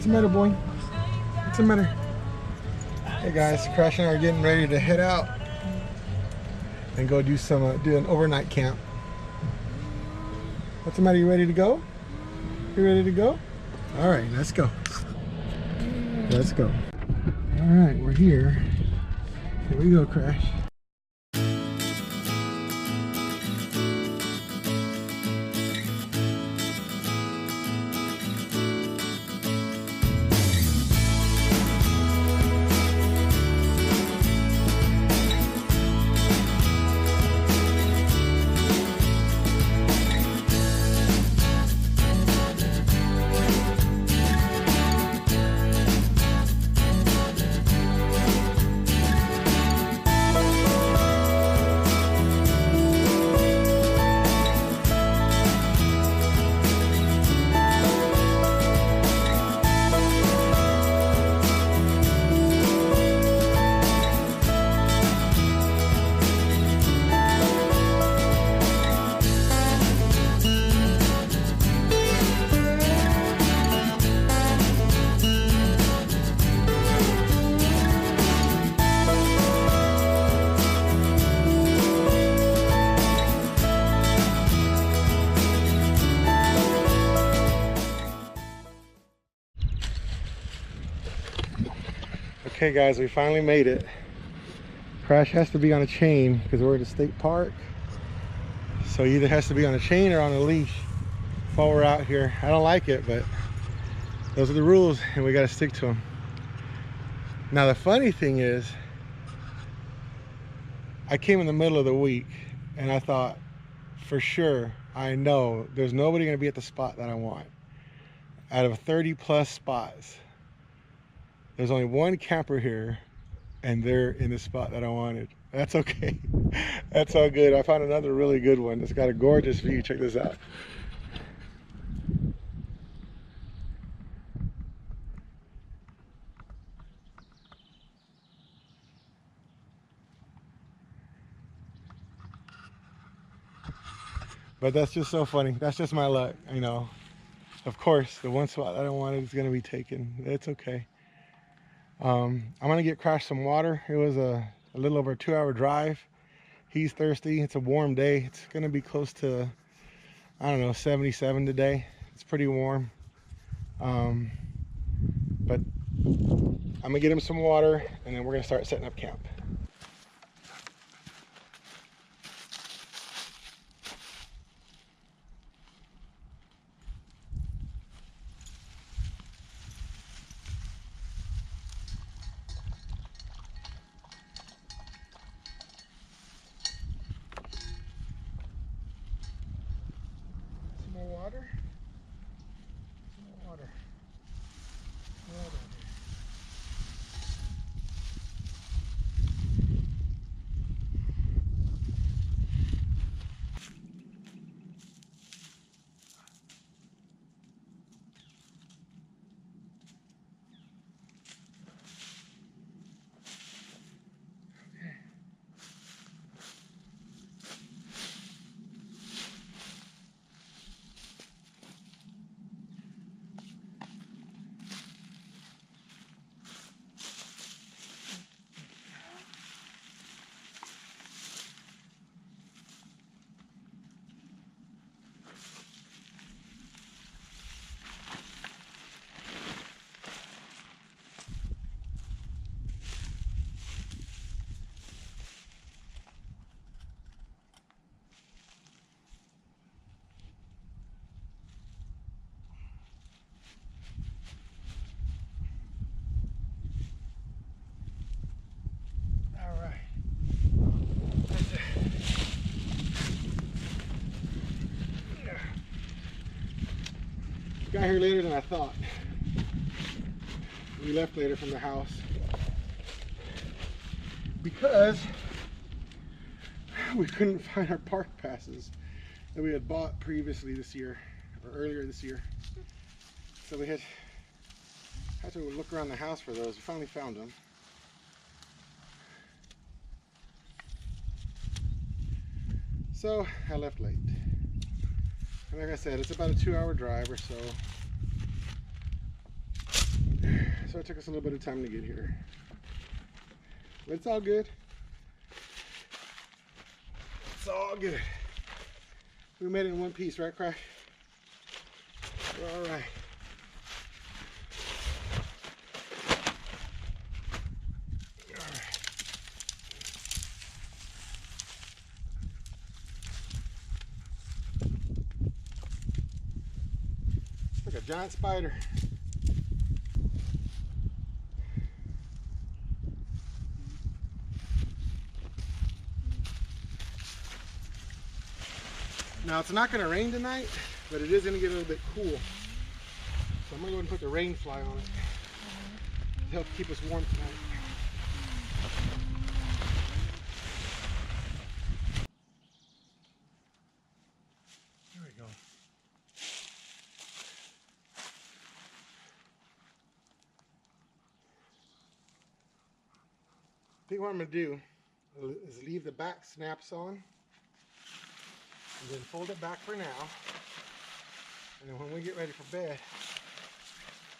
the matter, boy? What's the matter? Hey guys, Crash and I are getting ready to head out and go do some do an overnight camp. What's the matter? You ready to go? You ready to go? All right, let's go. Let's go. All right, we're here. Here we go, Crash. Okay guys, we finally made it. Crash has to be on a chain because we're at a state park. So he either has to be on a chain or on a leash while we're out here. I don't like it, but those are the rules and we got to stick to them. Now the funny thing is, I came in the middle of the week and I thought, for sure, I know there's nobody going to be at the spot that I want. Out of 30 plus spots, there's only one camper here and they're in the spot that I wanted. That's okay. That's all good. I found another really good one. It's got a gorgeous view. Check this out. But that's just so funny. That's just my luck, you know. Of course, the one spot that I wanted is going to be taken. It's okay. I'm gonna get Crash some water. It was a little over a 2-hour drive. He's thirsty. It's a warm day. It's gonna be close to, I don't know, 77 today. It's pretty warm. But I'm gonna get him some water and then we're gonna start setting up camp. Water. Water. Water. Got here later than I thought. We left later from the house because we couldn't find our park passes that we had bought previously this year or earlier this year. So we had to look around the house for those. We finally found them. So I left late. And like I said, it's about a 2-hour drive or so. So it took us a little bit of time to get here. But it's all good. It's all good. We made it in one piece, right, Crash? We're all right. It's like a giant spider. Now it's not going to rain tonight, but it is going to get a little bit cool. So I'm going to go ahead and put the rain fly on it to help keep us warm tonight. There we go. I think what I'm going to do is leave the back snaps on. And then fold it back for now. And then when we get ready for bed,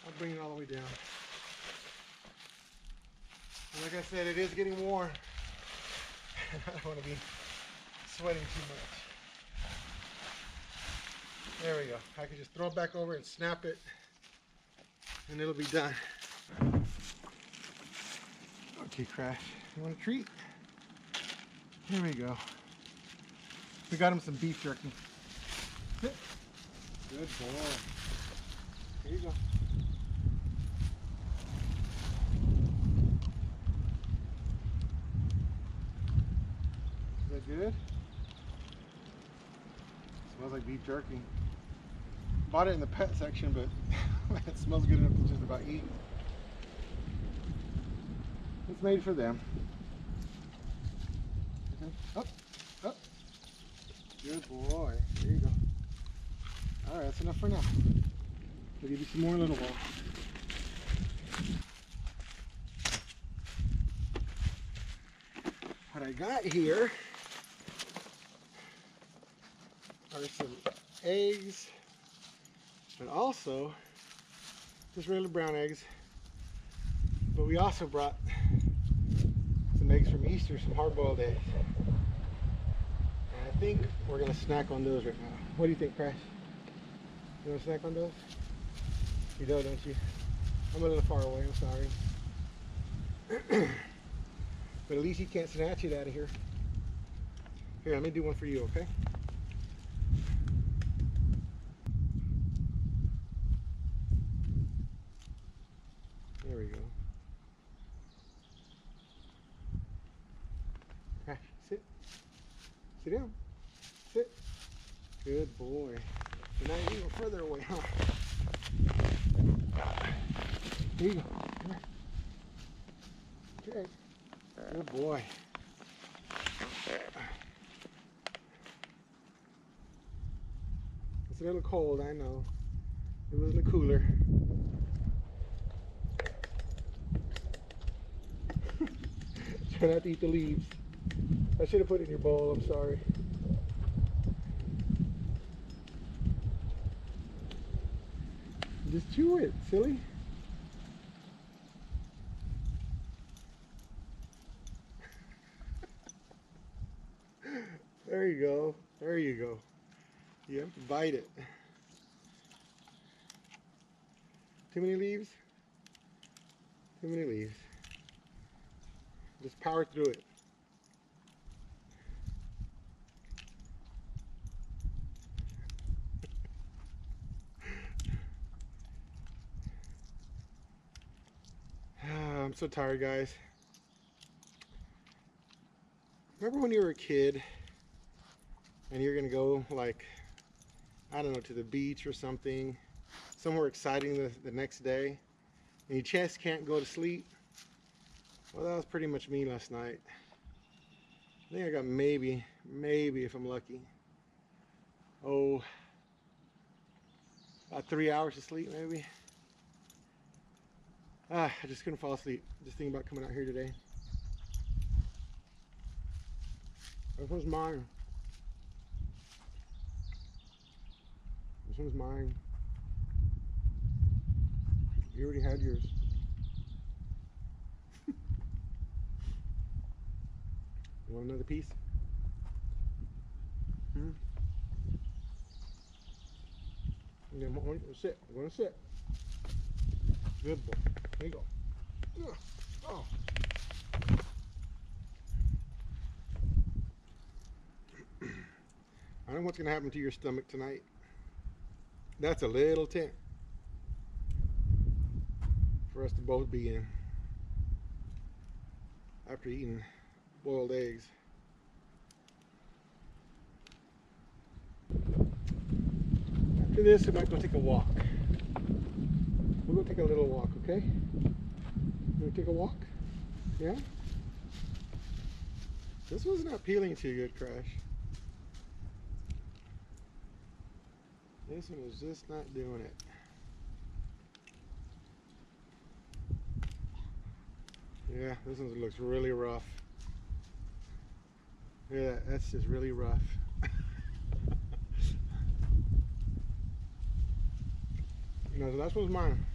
I'll bring it all the way down. And like I said, it is getting warm. And I don't want to be sweating too much. There we go. I can just throw it back over and snap it, and it'll be done. Okay, Crash, you want a treat? Here we go. We got him some beef jerky. Good boy. Here you go. Is that good? Smells like beef jerky. Bought it in the pet section, but it smells good enough to just about eat. It's made for them. Up, up. Good boy. There you go. All right, that's enough for now. We'll give you some more in a little while. What I got here are some eggs, but also just regular brown eggs. But we also brought some eggs from Easter, some hard-boiled eggs. I think we're going to snack on those right now. What do you think, Crash? You want to snack on those? You don't you? I'm a little far away, I'm sorry. But at least you can't snatch it out of here. Here, let me do one for you, okay? There we go. Crash, sit. Sit down. Sit. Good boy. So now you're even further away, huh? Here you go. Come here. Okay. Good boy. It's a little cold, I know. It was in the cooler. Try not to eat the leaves. I should have put it in your bowl, I'm sorry. Just chew it, silly. There you go. There you go. You have to bite it. Too many leaves? Too many leaves. Just power through it. I'm so tired, guys. Remember when you were a kid and you're gonna go, like, I don't know, to the beach or something, somewhere exciting the next day, and you just can't go to sleep? Well, that was pretty much me last night. I think I got maybe if I'm lucky, about 3 hours of sleep maybe. I just couldn't fall asleep just thinking about coming out here today. This one's mine. This one's mine. You already had yours. You want another piece? Yeah, sit. I'm going to sit. Good boy. There you go. Oh. I don't know what's going to happen to your stomach tonight. That's a little tent for us to both be in after eating boiled eggs. After this, we might go take a walk. We'll go take a little walk, okay? You want to take a walk? Yeah? This was not peeling too good, Crash. This one is just not doing it. Yeah, this one looks really rough. Yeah, that's just really rough. No, so that was mine.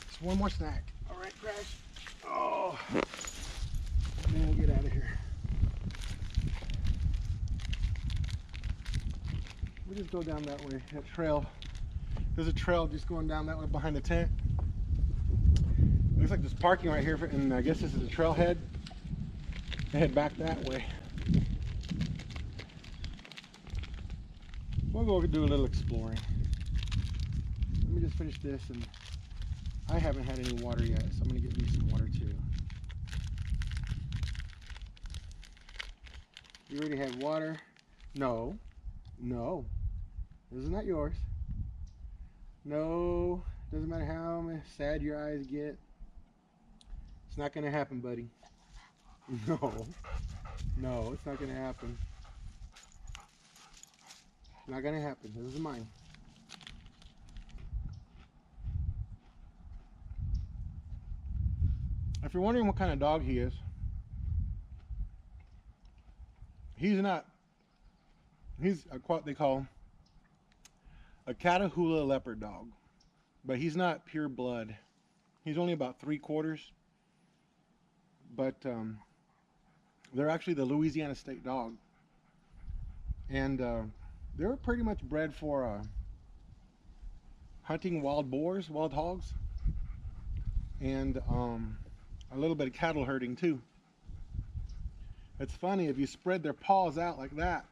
Just one more snack. All right, Crash. Oh, and then we'll get out of here. We'll just go down that way, that trail. There's a trail just going down that way behind the tent. Looks like there's parking right here, and I guess this is a trailhead. They head back that way. We'll go do a little exploring. Let me just finish this, and I haven't had any water yet, so I'm gonna get me some water too. You already had water? No, no, this is not yours. No, doesn't matter how sad your eyes get. It's not gonna happen, buddy. No, no, it's not gonna happen. It's not gonna happen. This is mine. If you're wondering what kind of dog he is, he's what they call a Catahoula Leopard Dog, but he's not pure blood. He's only about 3/4, but they're actually the Louisiana State Dog, and they're pretty much bred for hunting wild boars, wild hogs, and a little bit of cattle herding too. It's funny, if you spread their paws out like that,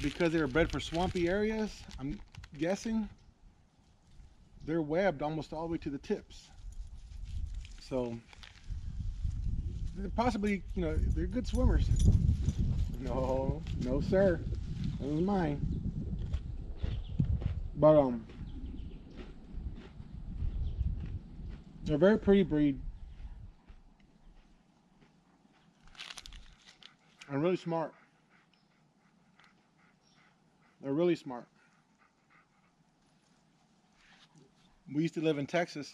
because they were bred for swampy areas, I'm guessing they're webbed almost all the way to the tips. So they're possibly, you know, they're good swimmers. No, no sir, that was mine. But they're a very pretty breed and really smart. They're really smart. We used to live in Texas,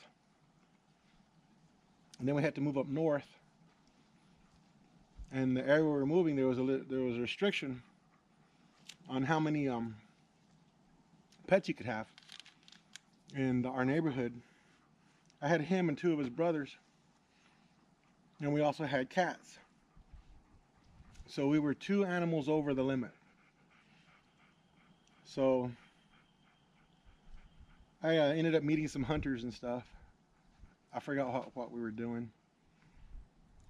and then we had to move up north. And the area we were moving, there was a restriction on how many pets you could have in our neighborhood. I had him and 2 of his brothers, and we also had cats. So we were 2 animals over the limit. So I ended up meeting some hunters and stuff. I forgot what we were doing,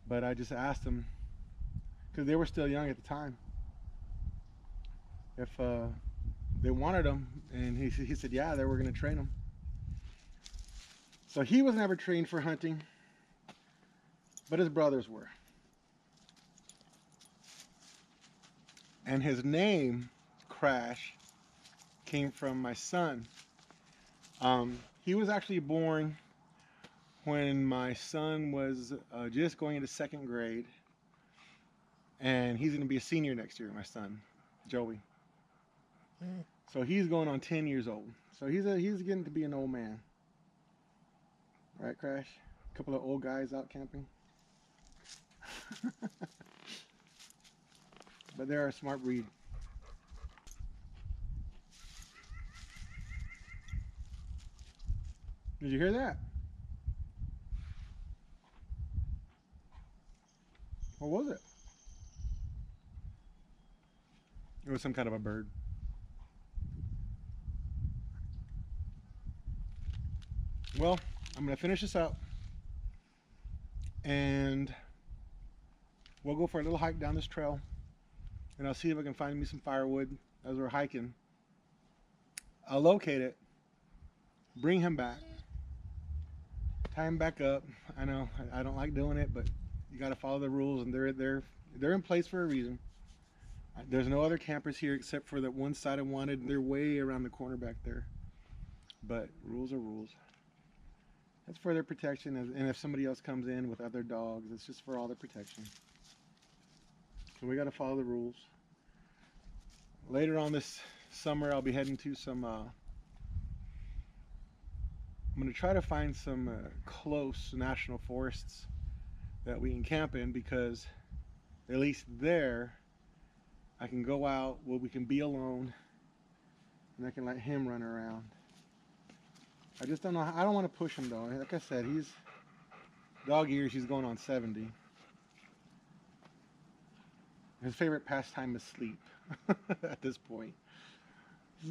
but I just asked them, because they were still young at the time, if they wanted them, and he said yeah, they were going to train them. So he was never trained for hunting, but his brothers were. And his name, Crash, came from my son. He was actually born when my son was just going into 2nd grade, and he's going to be a senior next year, my son, Joey. So he's going on 10 years old. So he's getting to be an old man. Right, Crash? A couple of old guys out camping. But they're a smart breed. Did you hear that? What was it? It was some kind of a bird. Well, I'm going to finish this up and we'll go for a little hike down this trail, and I'll see if I can find me some firewood as we're hiking. I'll locate it, bring him back, tie him back up. I know I don't like doing it, but you got to follow the rules, and they're in place for a reason. There's no other campers here except for that one side I wanted. They're way around the corner back there, but rules are rules. That's for their protection, and if somebody else comes in with other dogs, it's just for all their protection. So we got to follow the rules. Later on this summer, I'll be heading to some, I'm going to try to find some close national forests that we can camp in, because at least there I can go out where we can be alone and I can let him run around. I just don't know. I don't want to push him though. Like I said, he's dog years. He's going on 70. His favorite pastime is sleep at this point.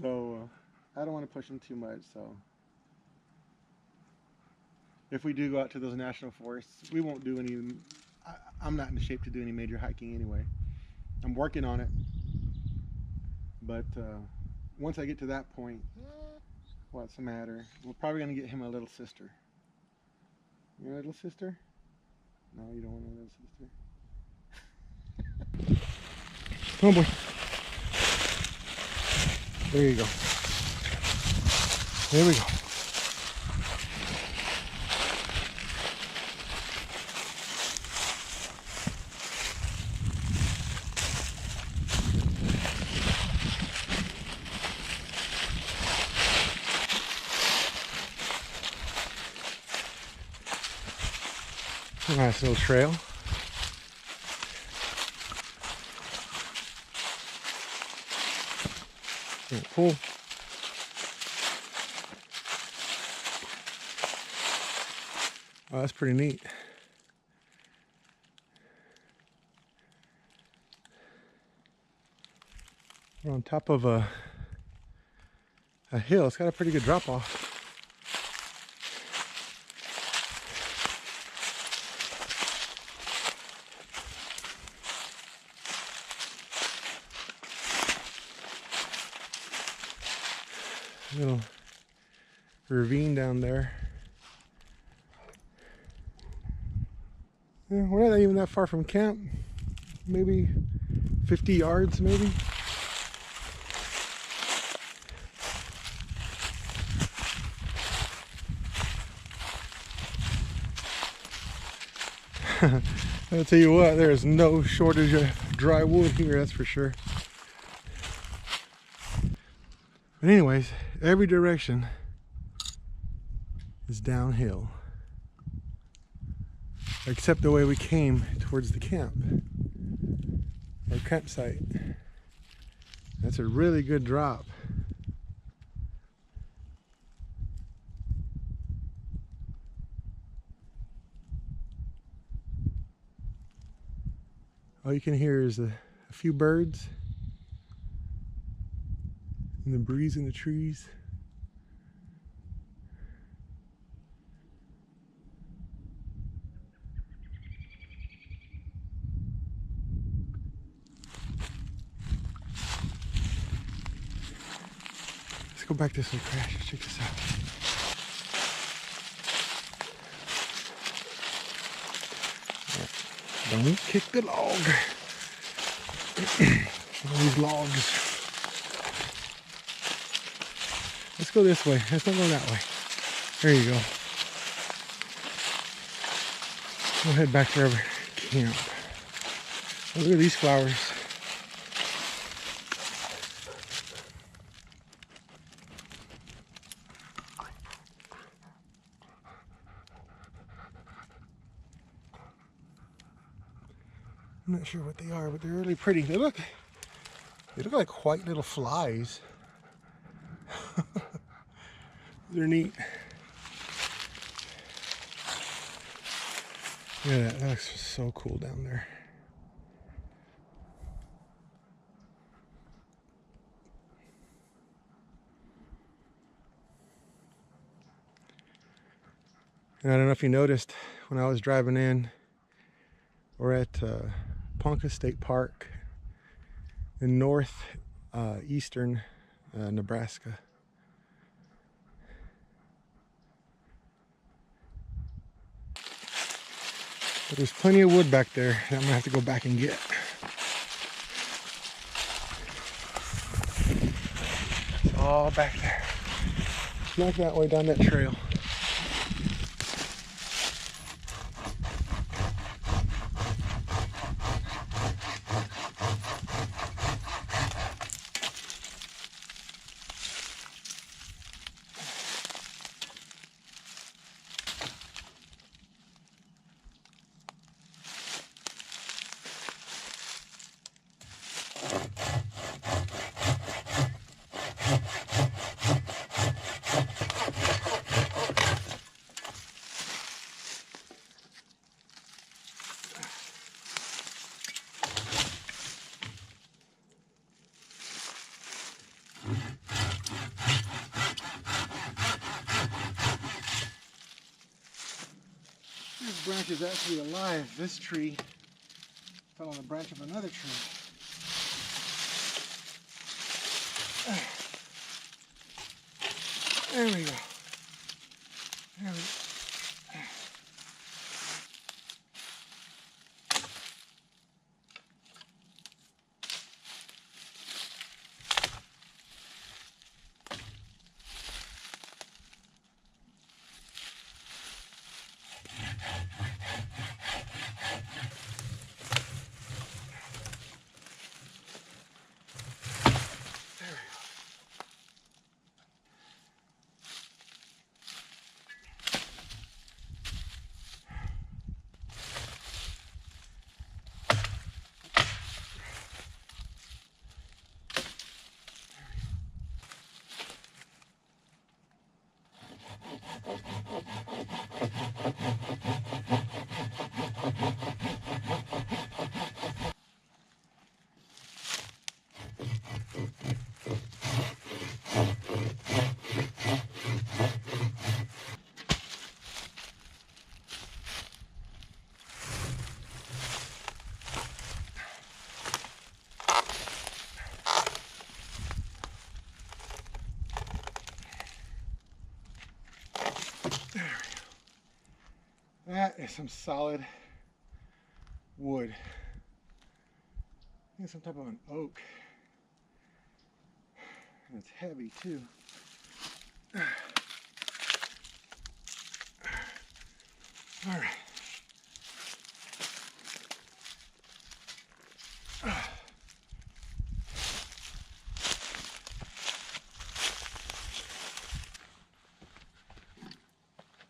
So I don't want to push him too much. So if we do go out to those national forests, we won't do any. I'm not in shape to do any major hiking anyway. I'm working on it. But once I get to that point, what's the matter? We're probably going to get him a little sister. You want a little sister? No, you don't want a little sister. Oh boy. There you go. There we go. Nice little trail. Cool. Oh, that's pretty neat. We're on top of a hill. It's got a pretty good drop off. Little ravine down there. Yeah, we're not even that far from camp. Maybe 50 yards, maybe. I'll tell you what, there is no shortage of dry wood here, that's for sure. But anyways, every direction is downhill, except the way we came towards the camp, our campsite. That's a really good drop. All you can hear is a few birds and the breeze in the trees. Let's go back this way, Crash. Check this out. Don't kick the log. All these logs. Let's go this way. Let's not go that way. There you go. We'll head back to our camp. Oh, look at these flowers. I'm not sure what they are, but they're really pretty. They look like white little flies. They're neat. Yeah, that looks so cool down there. And I don't know if you noticed when I was driving in, we're at Ponca State Park in northeastern Nebraska. But there's plenty of wood back there that I'm gonna have to go back and get. It's all back there. Not that way down that trail. This branch is actually alive. This tree fell on the branch of another tree. There we go. There we go. That is some solid wood. I think some type of an oak. And it's heavy too. All right.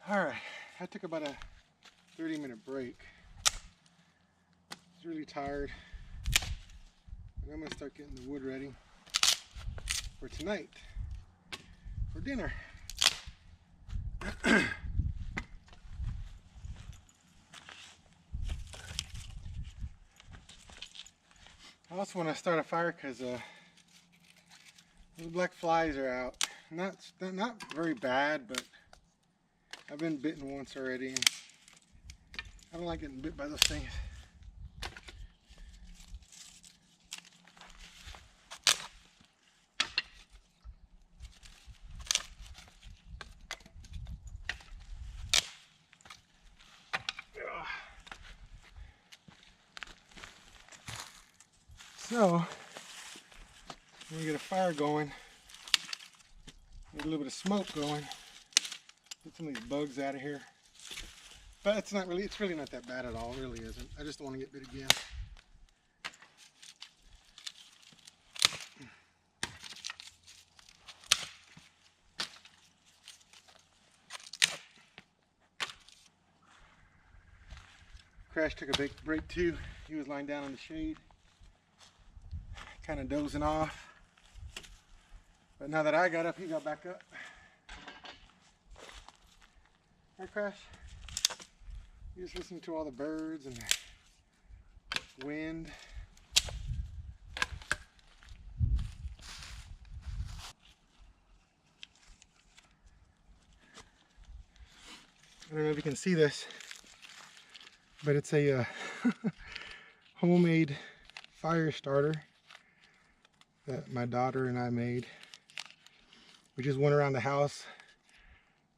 All right, I took about a 30-minute break. I was really tired. And I'm gonna start getting the wood ready for tonight, for dinner. I also want to start a fire because the black flies are out. Not very bad, but I've been bitten once already, and I don't like getting bit by those things. So, I'm gonna get a fire going, get a little bit of smoke going, get some of these bugs out of here. But it's really not that bad at all, it really isn't. I just don't want to get bit again. Crash took a big break too. He was lying down in the shade, kind of dozing off. But now that I got up, he got back up. Hi, Crash. You just listen to all the birds and wind. I don't know if you can see this, but it's a homemade fire starter that my daughter and I made. We just went around the house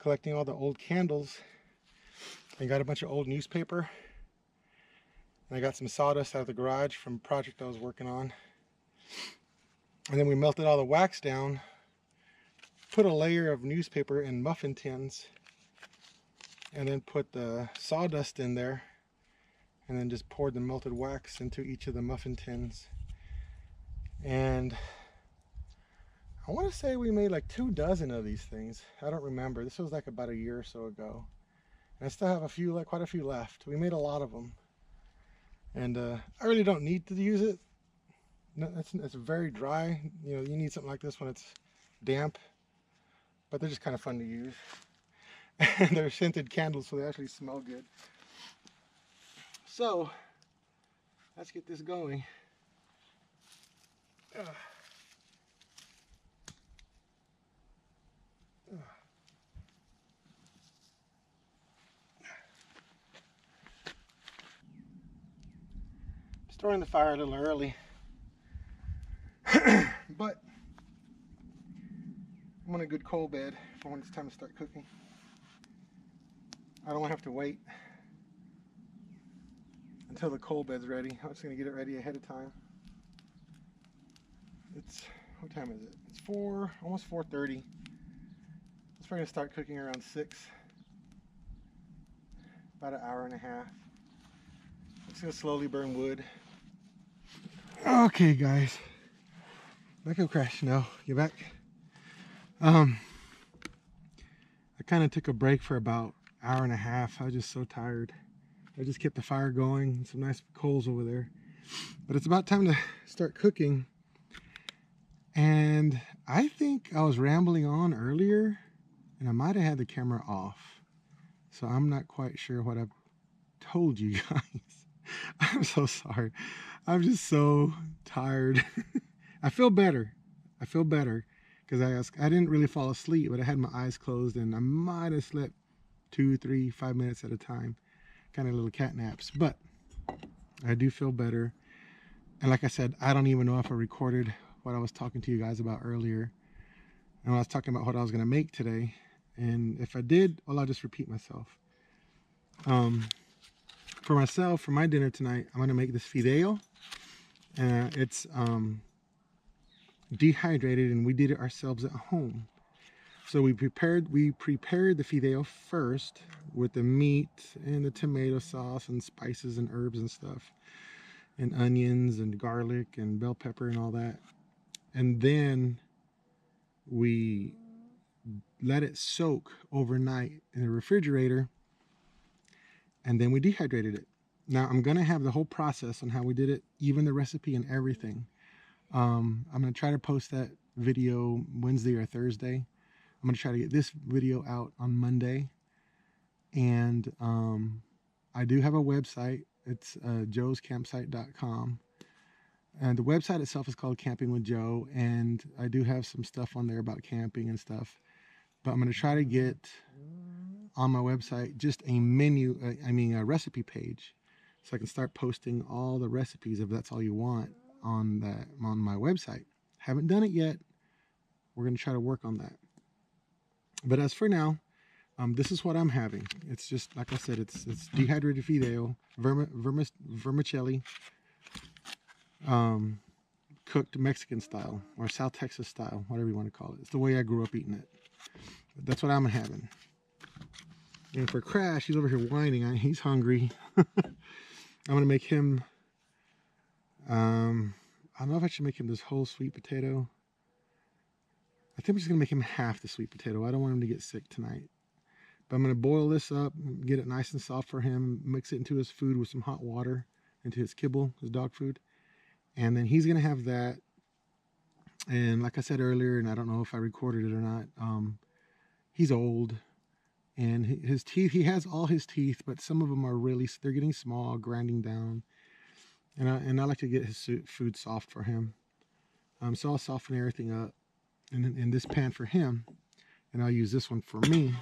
collecting all the old candles and got a bunch of old newspaper. And I got some sawdust out of the garage from a project I was working on. And then we melted all the wax down, put a layer of newspaper in muffin tins, and then put the sawdust in there, and then just poured the melted wax into each of the muffin tins. And I want to say we made like 2 dozen of these things. I don't remember. This was like about a year or so ago. And I still have a few, like quite a few left. We made a lot of them. And I really don't need to use it. No, it's very dry. You know, you need something like this when it's damp. But they're just kind of fun to use. And they're scented candles, so they actually smell good. So, let's get this going. Starting the fire a little early. But I'm on a good coal bed for when it's time to start cooking. I don't want to have to wait until the coal bed's ready. I'm just going to get it ready ahead of time. It's, what time is it? It's almost 4:30. It's probably going to start cooking around 6. About an hour and a half. I'm just going to slowly burn wood. Okay, guys. Back up, Crash. No, you back? I kind of took a break for about an hour and a half. I was just so tired. I just kept the fire going. Some nice coals over there. But it's about time to start cooking. And I think I was rambling on earlier, and I might have had the camera off. So I'm not quite sure what I've told you guys. I'm so sorry. I'm just so tired. I feel better. I feel better because I didn't really fall asleep, but I had my eyes closed and I might have slept 2, 3, 5 minutes at a time. Kind of little cat naps, but I do feel better. And like I said, I don't even know if I recorded what I was talking to you guys about earlier. And I was talking about what I was going to make today. And if I did, well, I'll just repeat myself. For myself, for my dinner tonight, I'm going to make this fideo. It's dehydrated, and we did it ourselves at home. So we prepared the fideo first with the meat and the tomato sauce and spices and herbs and stuff, and onions and garlic and bell pepper and all that. And then we let it soak overnight in the refrigerator, and then we dehydrated it. Now I'm gonna have the whole process on how we did it, even the recipe and everything. I'm gonna try to post that video Wednesday or Thursday. I'm gonna try to get this video out on Monday. And I do have a website. It's joescampsite.com. And the website itself is called Camping with Joe, and I do have some stuff on there about camping and stuff. But I'm going to try to get on my website just a a recipe page, so I can start posting all the recipes, if that's all you want, on my website. Haven't done it yet. We're going to try to work on that. But as for now, this is what I'm having. It's just, like I said, it's dehydrated fideo, vermicelli, cooked Mexican style or South Texas style, whatever you want to call it. It's the way I grew up eating it. But that's what I'm having. And for Crash, he's over here whining. He's hungry. I'm gonna make him. I don't know if I should make him this whole sweet potato. I think I'm just gonna make him half the sweet potato. I don't want him to get sick tonight. But I'm gonna boil this up, get it nice and soft for him, mix it into his food with some hot water, into his kibble, his dog food. And then he's gonna have that. And like I said earlier, and I don't know if I recorded it or not, he's old And his teeth, he has all his teeth, but some of them are really, they're getting small, grinding down. And I like to get his food soft for him. So I'll soften everything up in this pan for him, and I'll use this one for me.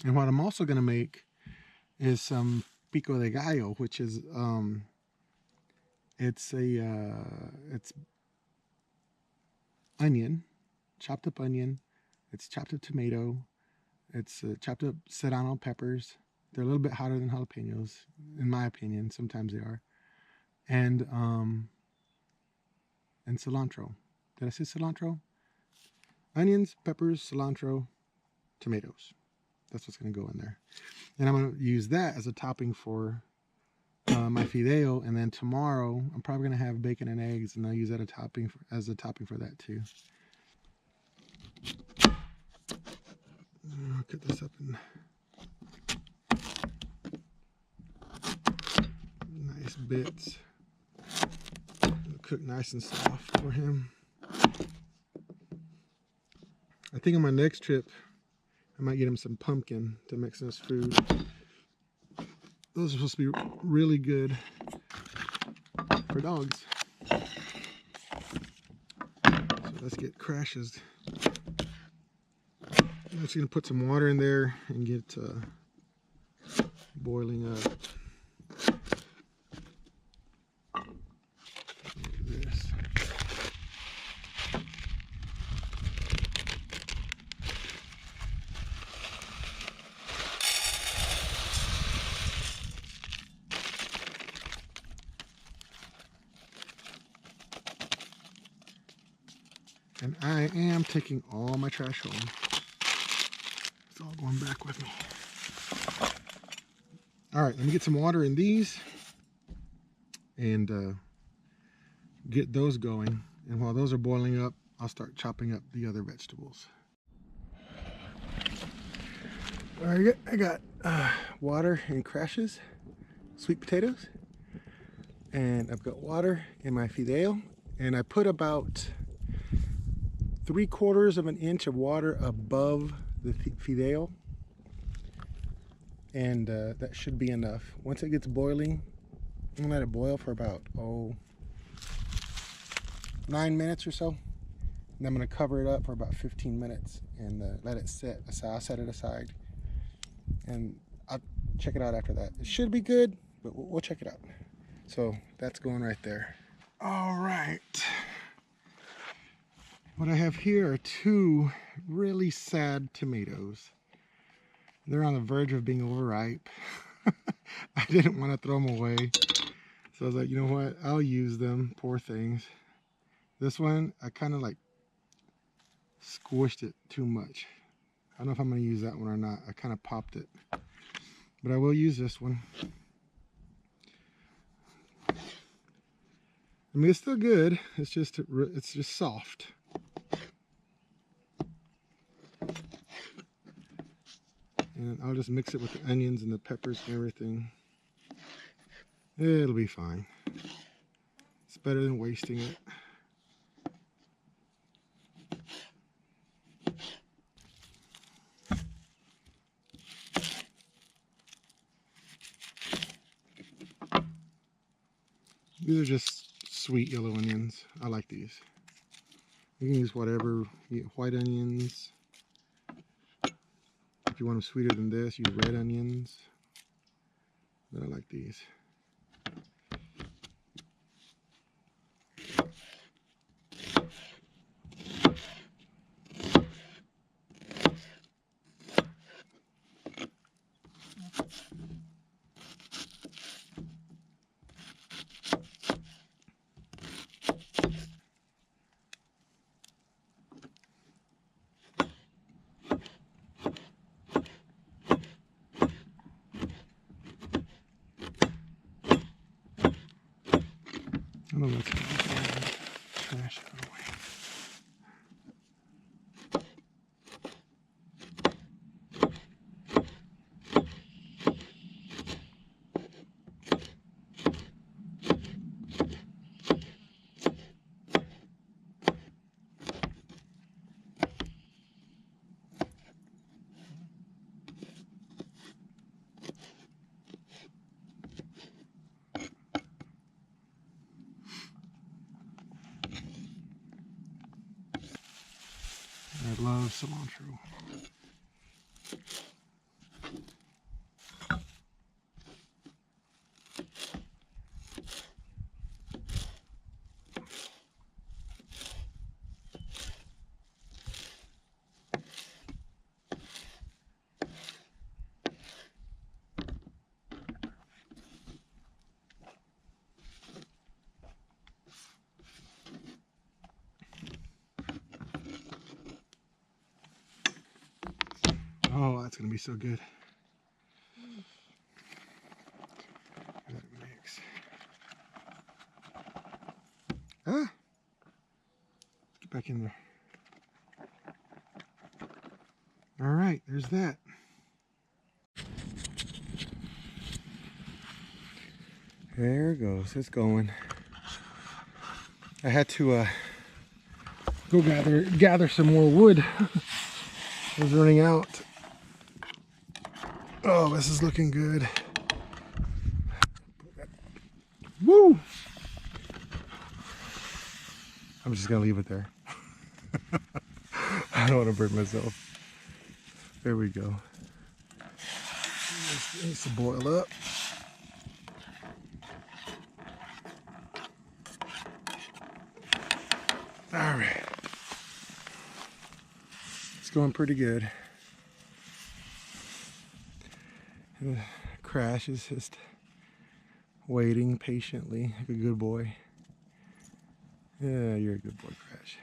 And what I'm also going to make is some Pico De Gallo, which is it's onion, chopped up onion. It's chopped up tomato. It's chopped up serrano peppers. They're a little bit hotter than jalapenos, in my opinion. Sometimes they are. And cilantro. Did I say cilantro? Onions, peppers, cilantro, tomatoes. That's what's going to go in there. And I'm going to use that as a topping for my fideo. And then tomorrow, I'm probably going to have bacon and eggs, and I'll use that as a topping for that too. I'll cut this up in nice bits. It'll cook nice and soft for him. I think on my next trip, I might get him some pumpkin to mix in his food. Those are supposed to be really good for dogs. So let's get Crashes. I'm just going to put some water in there and get boiling up. This. And I am taking all my trash home. It's all going back with me. All right, let me get some water in these and get those going. And while those are boiling up, I'll start chopping up the other vegetables. All right, I got water and Crashes, sweet potatoes, and I've got water in my fideo, and I put about 3/4 of an inch of water above the fideo, and that should be enough. Once it gets boiling, I'm gonna let it boil for about 9 minutes or so, and I'm gonna cover it up for about 15 minutes and let it sit. So I'll set it aside, and I'll check it out after that. It should be good, but we'll check it out. So that's going right there. All right. What I have here are 2 really sad tomatoes. They're on the verge of being overripe. I didn't want to throw them away. So I was like, you know what? I'll use them. Poor things. This one, I kind of like squished it too much. I don't know if I'm going to use that one or not. I kind of popped it. But I will use this one. I mean, it's still good. It's just soft. And I'll just mix it with the onions and the peppers and everything. It'll be fine. It's better than wasting it. These are just sweet yellow onions. I like these. You can use whatever, white onions. If you want them sweeter than this, use red onions. But I like these. I don't know what's going on. Trash it away. I love cilantro. Oh, that's gonna be so good. That mix. Ah, get back in there. All right, there's that. There it goes. It's going. I had to go gather some more wood. I was running out. Oh, this is looking good. Woo! I'm just gonna leave it there. I don't want to burn myself. There we go. This needs to boil up. All right. It's going pretty good. And the Crash is just waiting patiently like a good boy. Yeah, you're a good boy, Crash.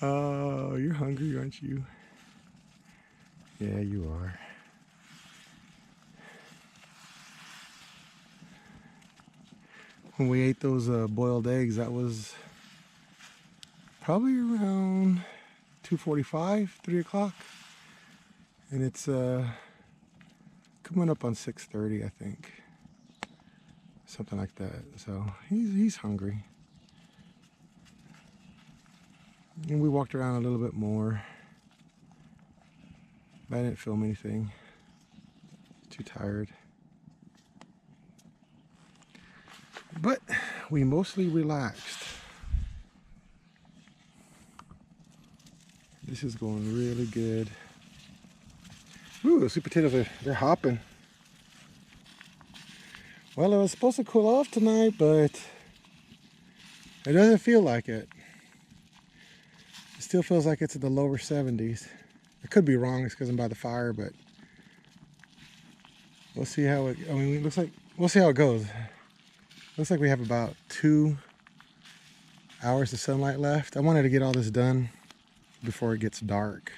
Oh, you're hungry, aren't you? Yeah, you are. When we ate those boiled eggs, that was probably around 2:45, 3 o'clock. And it's coming up on 6:30, I think. Something like that. So he's hungry. And we walked around a little bit more. But I didn't film anything. Too tired. But we mostly relaxed. This is going really good. Ooh, the sweet potatoes they're hopping. Well, it was supposed to cool off tonight, but it doesn't feel like it. It still feels like it's in the lower 70s. I could be wrong, it's because I'm by the fire, but we'll see how it, it looks like, we'll see how it goes. Looks like we have about 2 hours of sunlight left. I wanted to get all this done before it gets dark.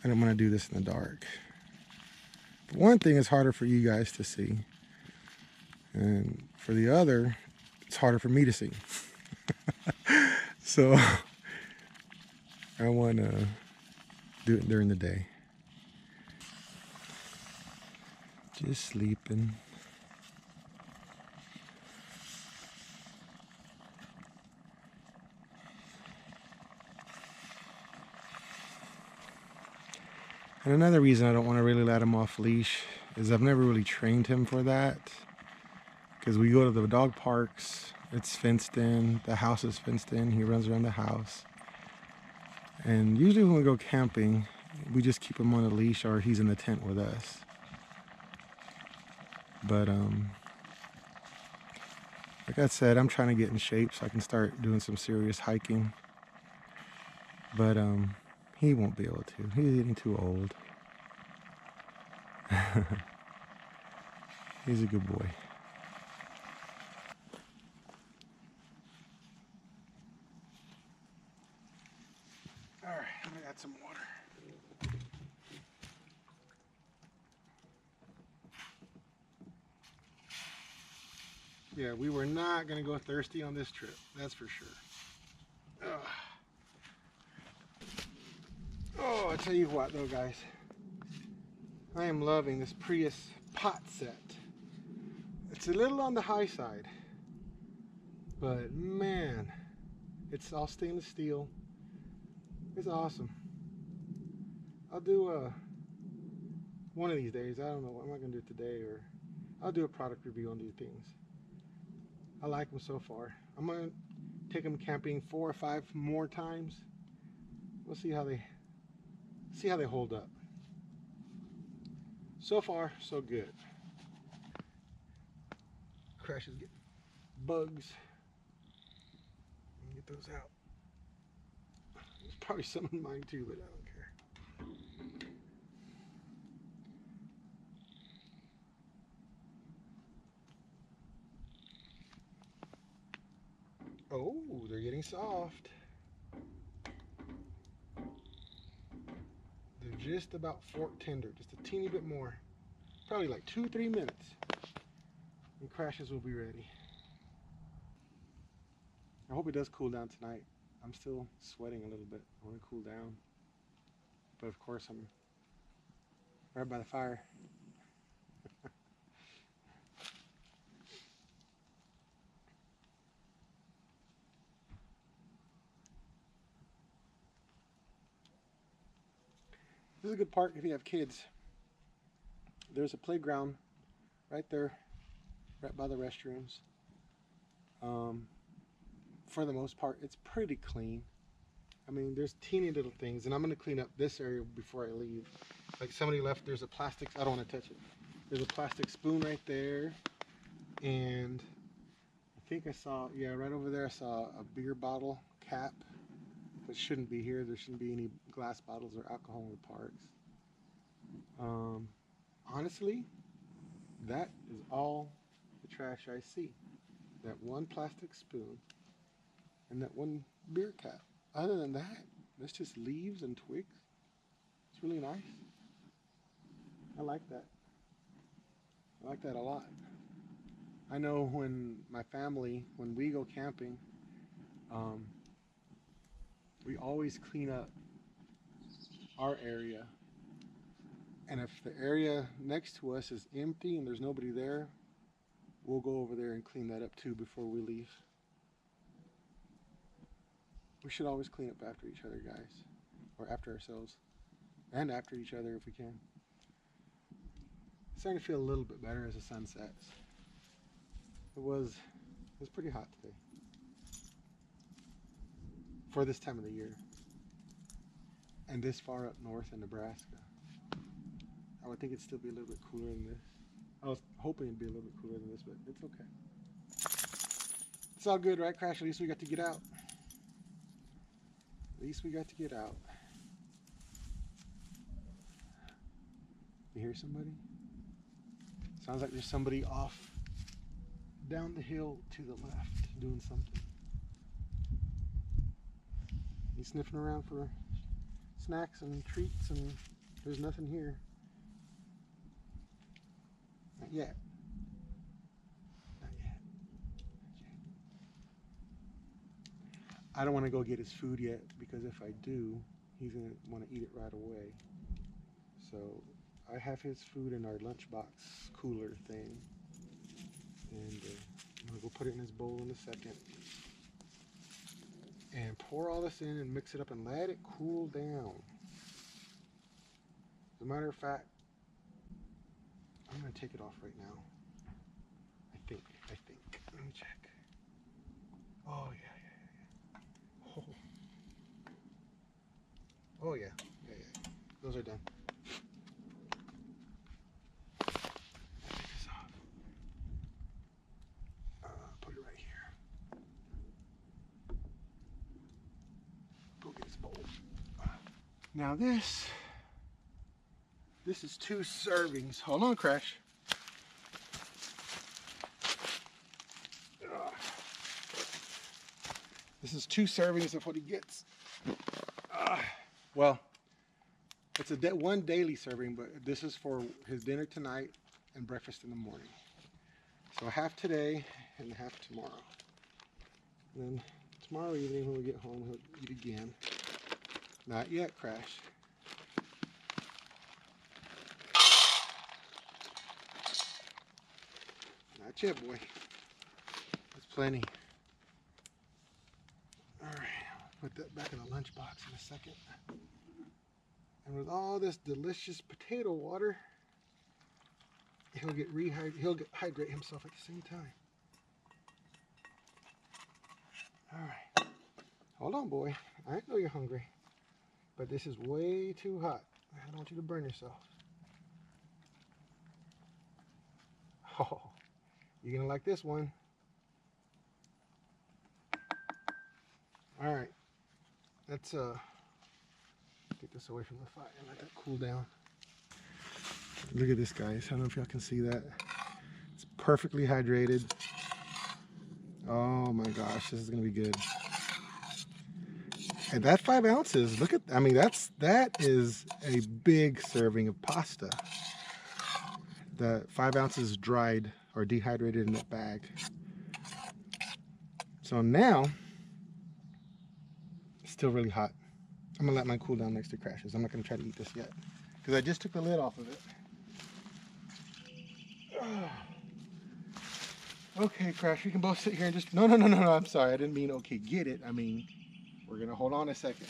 I don't want to do this in the dark. But one thing is harder for you guys to see. And for the other, it's harder for me to see. So I want to do it during the day. Just sleeping. And another reason I don't want to really let him off leash is I've never really trained him for that. Because we go to the dog parks, it's fenced in, the house is fenced in, he runs around the house. And usually when we go camping, we just keep him on a leash or he's in the tent with us. But like I said, I'm trying to get in shape so I can start doing some serious hiking. But he won't be able to. He's getting too old. He's a good boy. All right, I'm gonna add some water. Yeah, we were not gonna go thirsty on this trip. That's for sure. Ugh. Oh, I tell you what though, guys. I am loving this Prius pot set. It's a little on the high side, but man, it's all stainless steel. It's awesome. I'll do one of these days. I don't know. I'm not gonna do it today, or I'll do a product review on these things. I like them so far. I'm gonna take them camping 4 or 5 more times. We'll see how they hold up. So far, so good. Crash is getting bugs. Get those out. There's probably some in mine too, but I don't care. Oh, they're getting soft. They're just about fork tender, just a teeny bit more. Probably like 2-3 minutes. And Crashes will be ready. I hope it does cool down tonight. I'm still sweating a little bit. I want to cool down. But of course I'm right by the fire. This is a good park if you have kids. There's a playground right there, right by the restrooms. For the most part, it's pretty clean. I mean, there's teeny little things, and I'm going to clean up this area before I leave. Like somebody left, there's a plastic, I don't want to touch it. There's a plastic spoon right there, and I think I saw, yeah, right over there I saw a beer bottle cap. But shouldn't be here. There shouldn't be any glass bottles or alcohol in the parks. Honestly, that is all the trash I see. That one plastic spoon and that one beer cap. Other than that, that's just leaves and twigs. It's really nice. I like that. I like that a lot. I know when my family, when we go camping, we always clean up our area. And if the area next to us is empty and there's nobody there, we'll go over there and clean that up too before we leave. We should always clean up after each other, guys. Or after ourselves. And after each other if we can. It's starting to feel a little bit better as the sun sets. It was pretty hot today. For this time of the year. And this far up north in Nebraska. I would think it'd still be a little bit cooler than this. I was hoping it'd be a little bit cooler than this, but it's okay. It's all good, right, Crash? At least we got to get out. At least we got to get out. You hear somebody? Sounds like there's somebody off down the hill to the left doing something. He's sniffing around for snacks and treats, and there's nothing here. Not yet. Not yet. Not yet. I don't want to go get his food yet, because if I do, he's going to want to eat it right away. So I have his food in our lunchbox cooler thing. And I'm going to go put it in his bowl in a second. And pour all this in and mix it up and let it cool down. As a matter of fact, I'm going to take it off right now. I think. Let me check. Oh, yeah. Oh, yeah. Those are done. Take this off. Put it right here. Go get his bowl. Now this is 2 servings. Hold on, Crash. This is 2 servings of what he gets. Well, it's one daily serving, but this is for his dinner tonight and breakfast in the morning. So half today and half tomorrow. And then tomorrow evening when we get home, he'll eat again. Not yet, Crash. Not yet, boy. That's plenty. Alright, I'll put that back in the lunchbox in a second. And with all this delicious potato water, he'll hydrate himself at the same time. Alright. Hold on, boy. I know you're hungry, but this is way too hot. I don't want you to burn yourself. Oh, you're gonna like this one. All right, let's get this away from the fire and let that cool down. Look at this, guys. I don't know if y'all can see that. It's perfectly hydrated. Oh my gosh, this is gonna be good. And that 5 ounces, look at, I mean, that is a big serving of pasta. The 5 ounces dried or dehydrated in that bag. So now, it's still really hot. I'm gonna let mine cool down next to Crash's. I'm not gonna try to eat this yet, because I just took the lid off of it. Okay, Crash, we can both sit here and just, no, I'm sorry, I didn't mean, okay, get it. I mean, we're gonna hold on a second.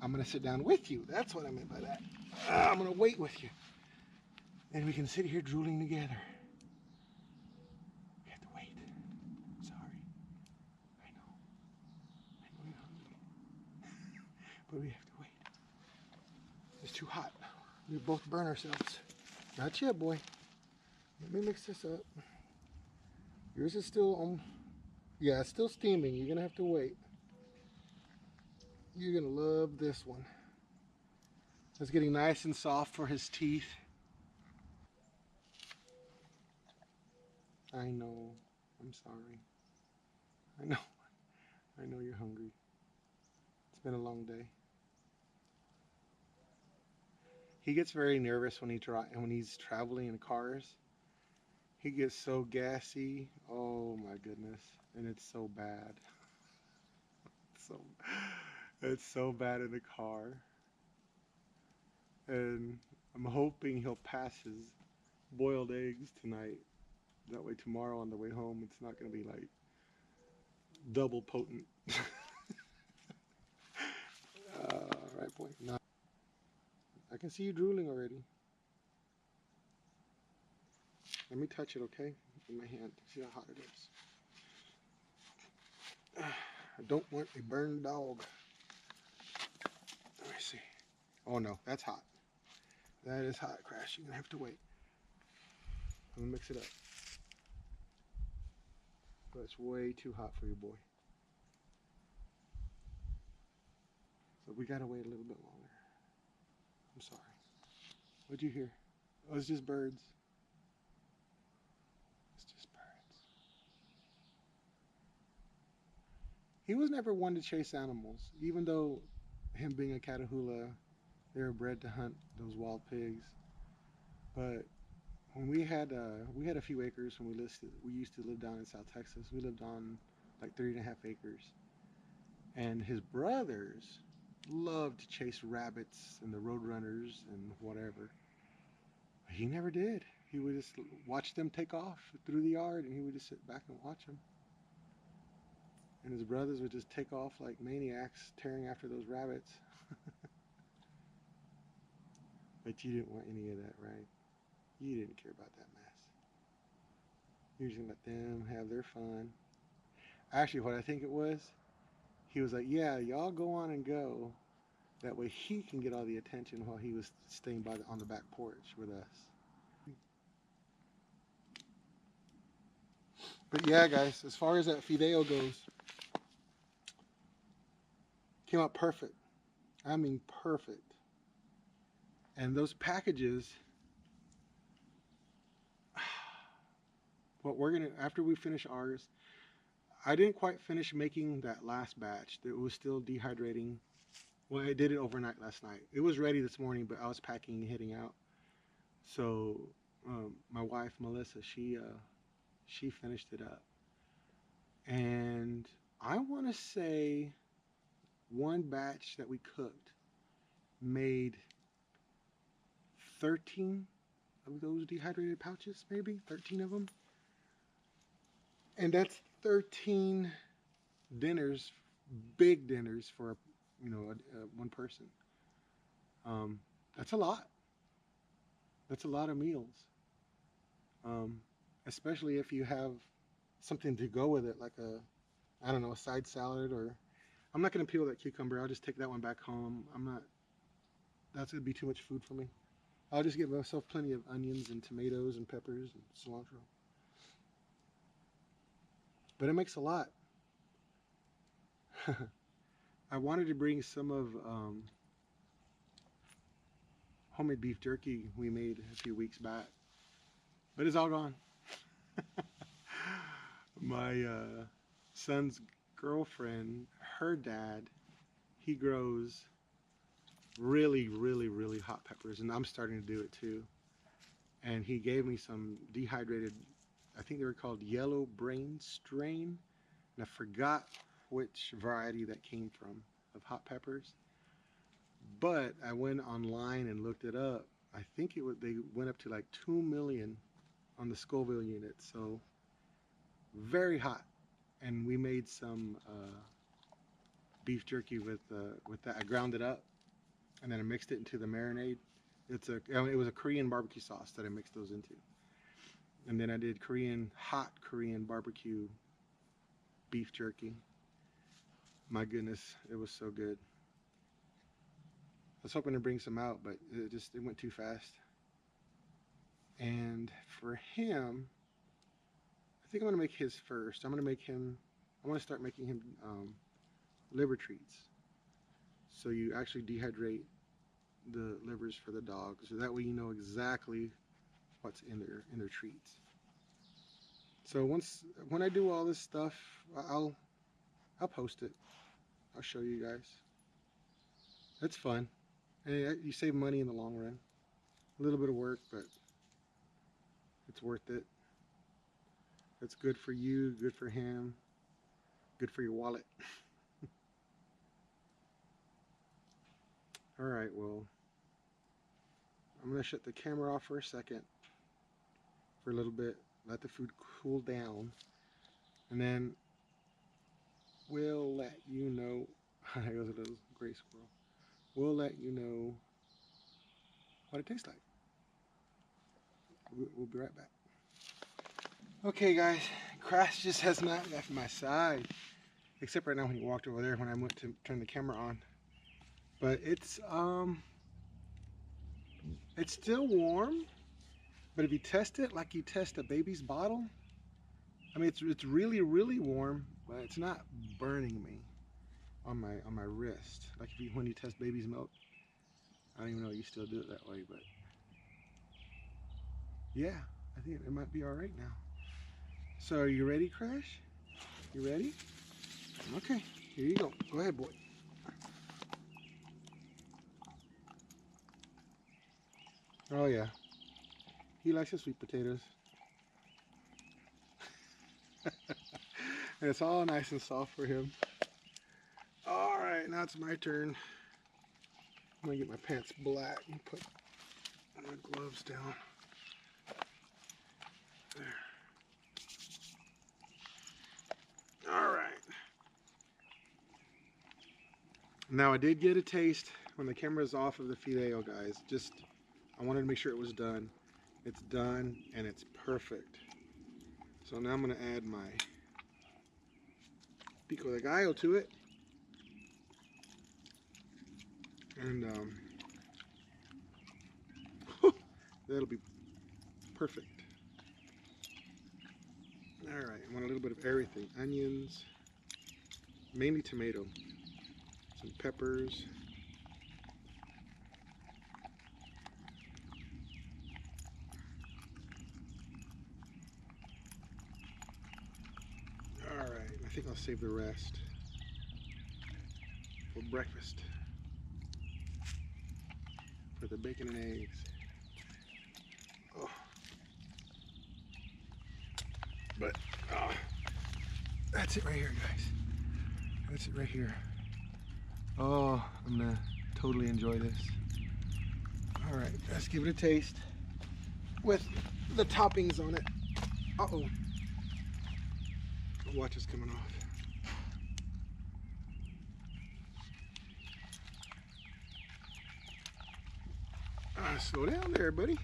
I'm gonna sit down with you. That's what I meant by that. I'm gonna wait with you. And we can sit here drooling together. We have to wait. Sorry. I know you're hungry. But we have to wait. It's too hot. We both burn ourselves. Not yet, boy. Let me mix this up. Yours is still yeah, it's still steaming. You're gonna have to wait. You're gonna love this one. It's getting nice and soft for his teeth. I know. I'm sorry. I know you're hungry. It's been a long day. He gets very nervous when he's traveling in cars. He gets so gassy. Oh my goodness. And it's so bad. It's so bad in the car. And I'm hoping he'll pass his boiled eggs tonight. That way tomorrow on the way home it's not going to be like double potent. Right, boy. No. I can see you drooling already. Let me touch it, okay? In my hand. See how hot it is. I don't want a burned dog. Let me see. Oh no, that's hot. That is hot, Crash. You're gonna have to wait. I'm gonna mix it up. But it's way too hot for you, boy. So we gotta wait a little bit longer. I'm sorry. What'd you hear? Oh, it's just birds. It's just birds. He was never one to chase animals, even though him being a Catahoula, they were bred to hunt those wild pigs. But when we had a few acres when we used to live down in South Texas. We lived on like 3.5 acres, and his brothers loved to chase rabbits and the roadrunners and whatever. He never did. He would just watch them take off through the yard, and he would just sit back and watch them. And his brothers would just take off like maniacs, tearing after those rabbits. But you didn't want any of that, right? You didn't care about that mess. You're just gonna let them have their fun. Actually, what I think it was, he was like, yeah, y'all go on and go. That way he can get all the attention while he was staying on the back porch with us. But yeah, guys, as far as that fideo goes, came out perfect. I mean, perfect. And those packages, what we're gonna, after we finish ours, I didn't quite finish making that last batch. It was still dehydrating. Well, I did it overnight last night. It was ready this morning, but I was packing and heading out. So my wife, Melissa, she finished it up. And I want to say one batch that we cooked made 13 of those dehydrated pouches, maybe 13 of them. And that's 13 dinners, big dinners for one person. That's a lot. That's a lot of meals. Especially if you have something to go with it, like a side salad, or I'm not gonna peel that cucumber. I'll just take that one back home. That's gonna be too much food for me. I'll just give myself plenty of onions and tomatoes and peppers and cilantro. But it makes a lot. I wanted to bring some of homemade beef jerky we made a few weeks back, but it's all gone. My son's girlfriend, her dad, he grows really hot peppers, and I'm starting to do it too. And he gave me some dehydrated, I think they were called yellow brain strain, and I forgot which variety that came from of hot peppers. But I went online and looked it up. I think they went up to like 2 million on the Scoville unit, so very hot. And we made some beef jerky with that. I ground it up and then I mixed it into the marinade. It was a Korean barbecue sauce that I mixed those into. And then I did hot Korean barbecue beef jerky. My goodness, it was so good. I was hoping to bring some out, but it went too fast. And for him, I think I'm gonna make his first. I want to start making him liver treats. So you actually dehydrate the livers for the dog, so that way you know exactly what's in their treats. So when I do all this stuff, I'll post it. I'll show you guys. It's fun, and you save money in the long run. A little bit of work, but it's worth it. It's good for you, good for him, good for your wallet. All right, well, I'm gonna shut the camera off for a second, for a little bit, let the food cool down, and then we'll let you know. There goes a little gray squirrel. We'll let you know what it tastes like. We'll be right back. Okay, guys, Crash just has not left my side, except right now when he walked over there when I went to turn the camera on. But it's still warm. But if you test it like you test a baby's bottle, I mean, it's really warm, but it's not burning me on my wrist. Like when you test baby's milk. I don't even know if you still do it that way, but yeah, I think it might be all right now. So are you ready, Crash? You ready? Okay, here you go. Go ahead, boy. Oh yeah, he likes his sweet potatoes. And it's all nice and soft for him. All right, now it's my turn. I'm gonna get my pants black and put my gloves down. There. All right. Now I did get a taste when the camera's off of the fideo, guys. I wanted to make sure it was done. It's done and it's perfect. So now I'm gonna add my Pico De Gallo to it. And that'll be perfect. All right, I want a little bit of everything. Onions, mainly tomato, some peppers, all right, I think I'll save the rest for breakfast, for the bacon and eggs. Oh. But that's it right here, guys. That's it right here. Oh, I'm gonna totally enjoy this. All right, let's give it a taste with the toppings on it. Uh-oh. The watch is coming off. Slow down there, buddy.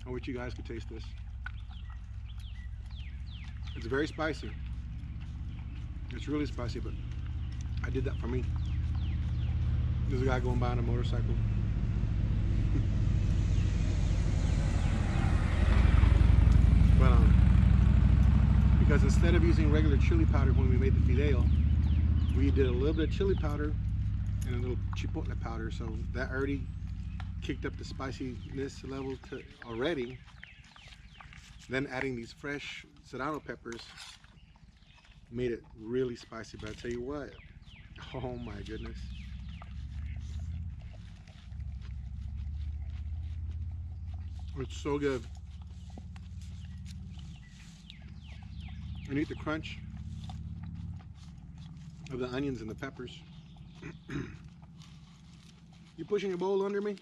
I wish you guys could taste this. It's very spicy. It's really spicy, but I did that for me. There's a guy going by on a motorcycle. But because instead of using regular chili powder when we made the fideo, we did a little bit of chili powder and a little chipotle powder, so that already kicked up the spiciness level to already. Then adding these fresh serrano peppers made it really spicy. But I tell you what, oh my goodness. It's so good. And eat the crunch of the onions and the peppers. You pushing your bowl under me?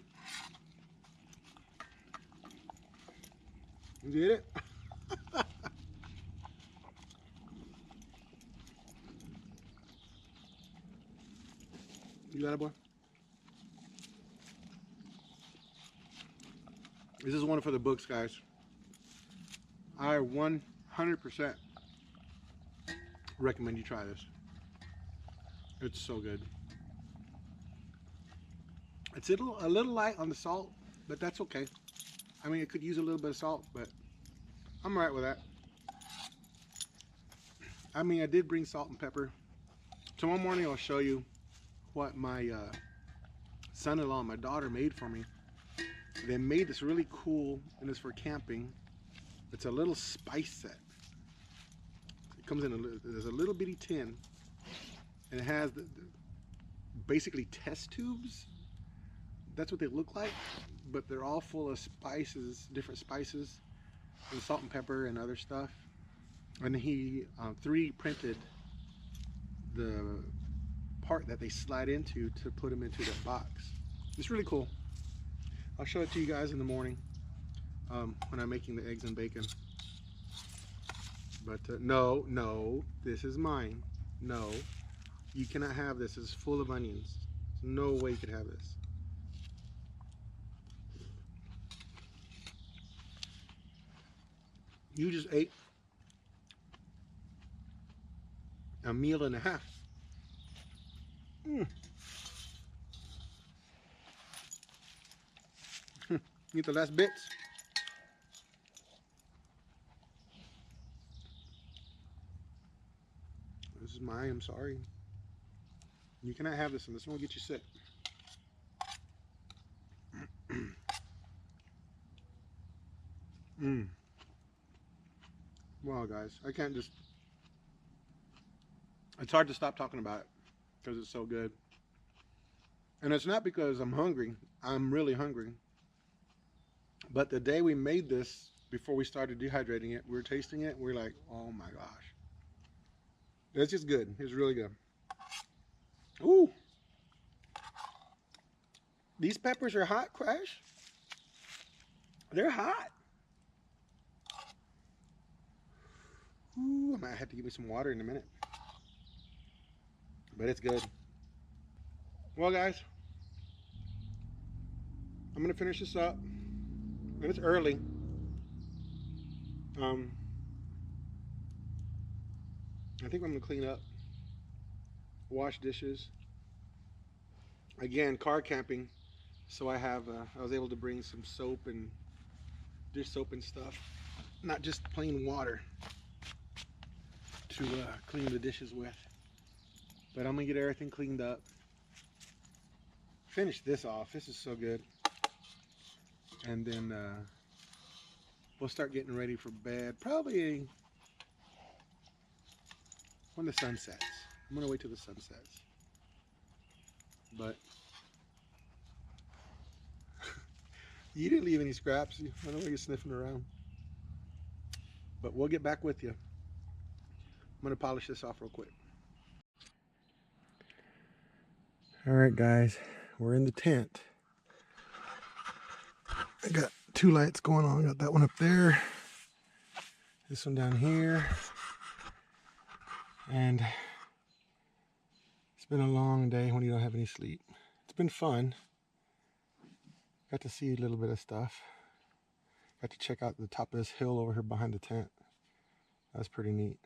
You did it? You got it, boy? This is one for the books, guys. I 100% recommend you try this. It's so good. It's a little light on the salt, but that's okay. I mean, it could use a little bit of salt, but I'm all right with that. I mean, I did bring salt and pepper. Tomorrow morning I'll show you what my son-in-law and my daughter made for me. They made this really cool, and it's for camping. It's a little spice set. It comes in there's a little bitty tin, and it has basically test tubes. That's what they look like, but they're all full of spices, different spices, and salt and pepper and other stuff. And he 3D printed the part that they slide into to put them into the box. It's really cool. I'll show it to you guys in the morning when I'm making the eggs and bacon. But no, this is mine. No, you cannot have this. It's full of onions. There's no way you could have this. You just ate a meal and a half. Eat the last bits. This is mine, I'm sorry. You cannot have this, and this one will get you sick. Wow, guys, I can't just... It's hard to stop talking about it because it's so good. And it's not because I'm hungry. I'm really hungry. But the day we made this, before we started dehydrating it, we were tasting it, we were like, oh my gosh. It's just good. It's really good. Ooh. These peppers are hot, Crash. They're hot. Ooh, I might have to give me some water in a minute. But it's good. Well, guys, I'm going to finish this up. And it's early. I think I'm going to clean up, wash dishes. Again, car camping. So I was able to bring some soap and dish soap and stuff. Not just plain water to clean the dishes with. But I'm going to get everything cleaned up. Finish this off. This is so good. And then we'll start getting ready for bed. Probably when the sun sets. I'm going to wait till the sun sets. But you didn't leave any scraps. I don't know why you're sniffing around. But we'll get back with you. I'm going to polish this off real quick. Alright guys, we're in the tent. I got two lights going on. I got that one up there, this one down here, and it's been a long day when you don't have any sleep. it's been fun. Got to see a little bit of stuff. Got to check out the top of this hill over here behind the tent. That's pretty neat.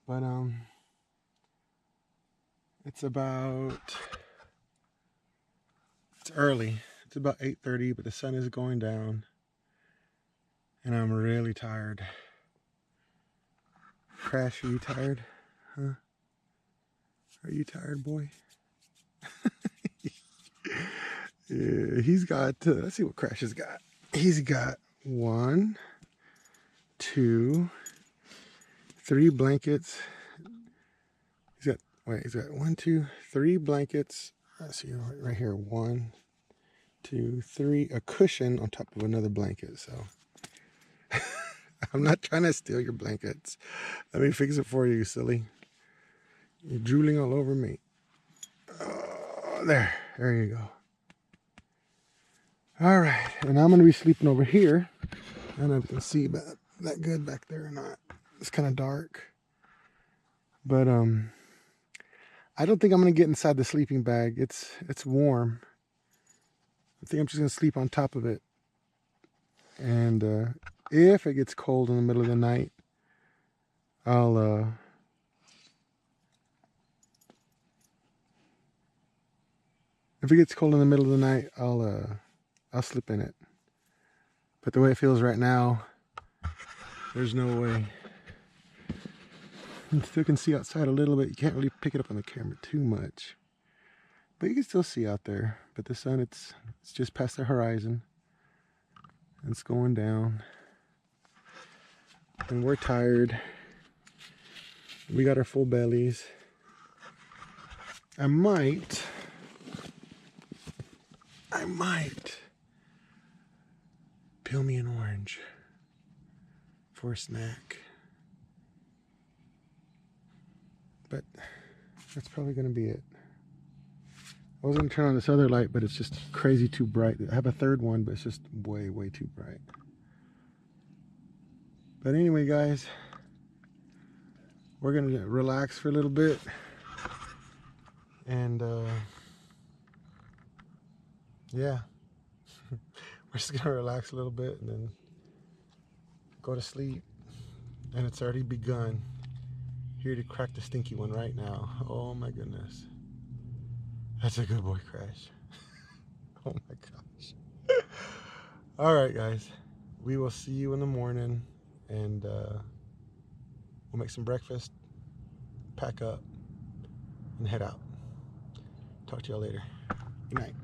But it's early. It's about 8:30, but the sun is going down. And I'm really tired. Crash, are you tired? Huh? Are you tired, boy? Yeah, he's got, let's see what Crash has got. He's got 1, 2, 3 blankets. He's got 1, 2, 3 blankets. Let's see, right here, 1, 2, 3, a cushion on top of another blanket. So I'm not trying to steal your blankets. Let me fix it for you, silly. You're drooling all over me. Oh, there you go. All right, and I'm gonna be sleeping over here. I don't know if you can see that good back there or not. It's kind of dark, but I don't think I'm gonna get inside the sleeping bag. It's warm. I think I'm just gonna sleep on top of it. And if it gets cold in the middle of the night, I'll I'll slip in it. But the way it feels right now, there's no way. You still can see outside a little bit. You can't really pick it up on the camera too much, but you can still see out there. But the sun, it's just past the horizon. It's going down. And we're tired. We got our full bellies. I might peel me an orange for a snack. But that's probably going to be it. I was going to turn on this other light, but it's just crazy too bright. I have a third one, but it's just way, way too bright. But anyway, guys, we're going to relax for a little bit. And yeah, we're just gonna relax a little bit and then go to sleep. And it's already begun. Here to crack the stinky one right now. Oh my goodness, that's a good boy, Crash. Oh my gosh. All right, guys, we will see you in the morning, and we'll make some breakfast, pack up, and head out. Talk to y'all later. Good night.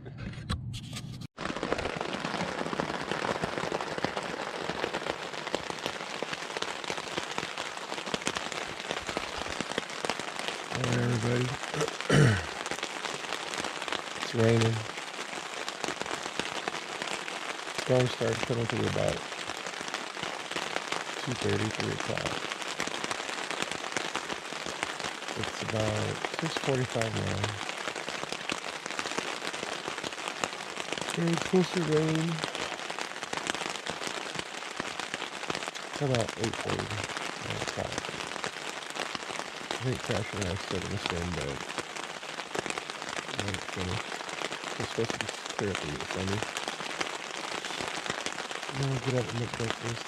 All right, everybody. It's raining. Storm started coming through about 2:30, 3 o'clock. It's about 6:45 now. Very close to rain. It's about 8:40, 9 o'clock. I think Crash and I are still in the same bed. And it's finished. It's supposed to be clear up and get sunny. Then we'll get up and make breakfast.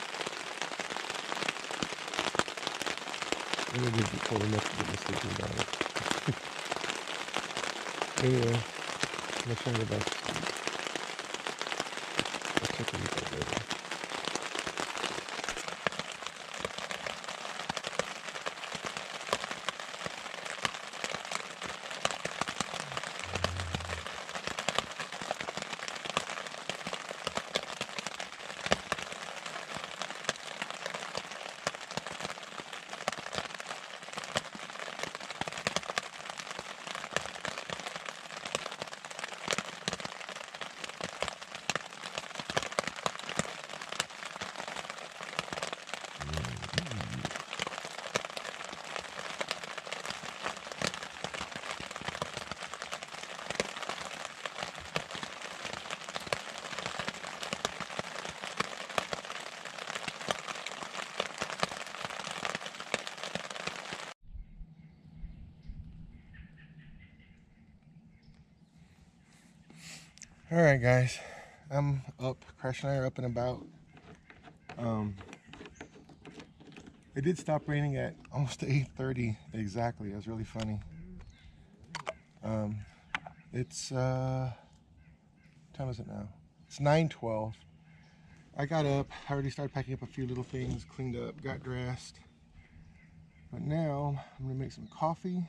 And it'll be cold enough to get me sleeping bag. Anyway, I'm gonna try to go back to sleep. I'll check in with that later. Alright guys, I'm up. Crash and I are up and about. It did stop raining at almost 8:30 exactly. It was really funny. It's what time is it now? It's 9:12. I got up, I already started packing up a few little things, cleaned up, got dressed. But now I'm gonna make some coffee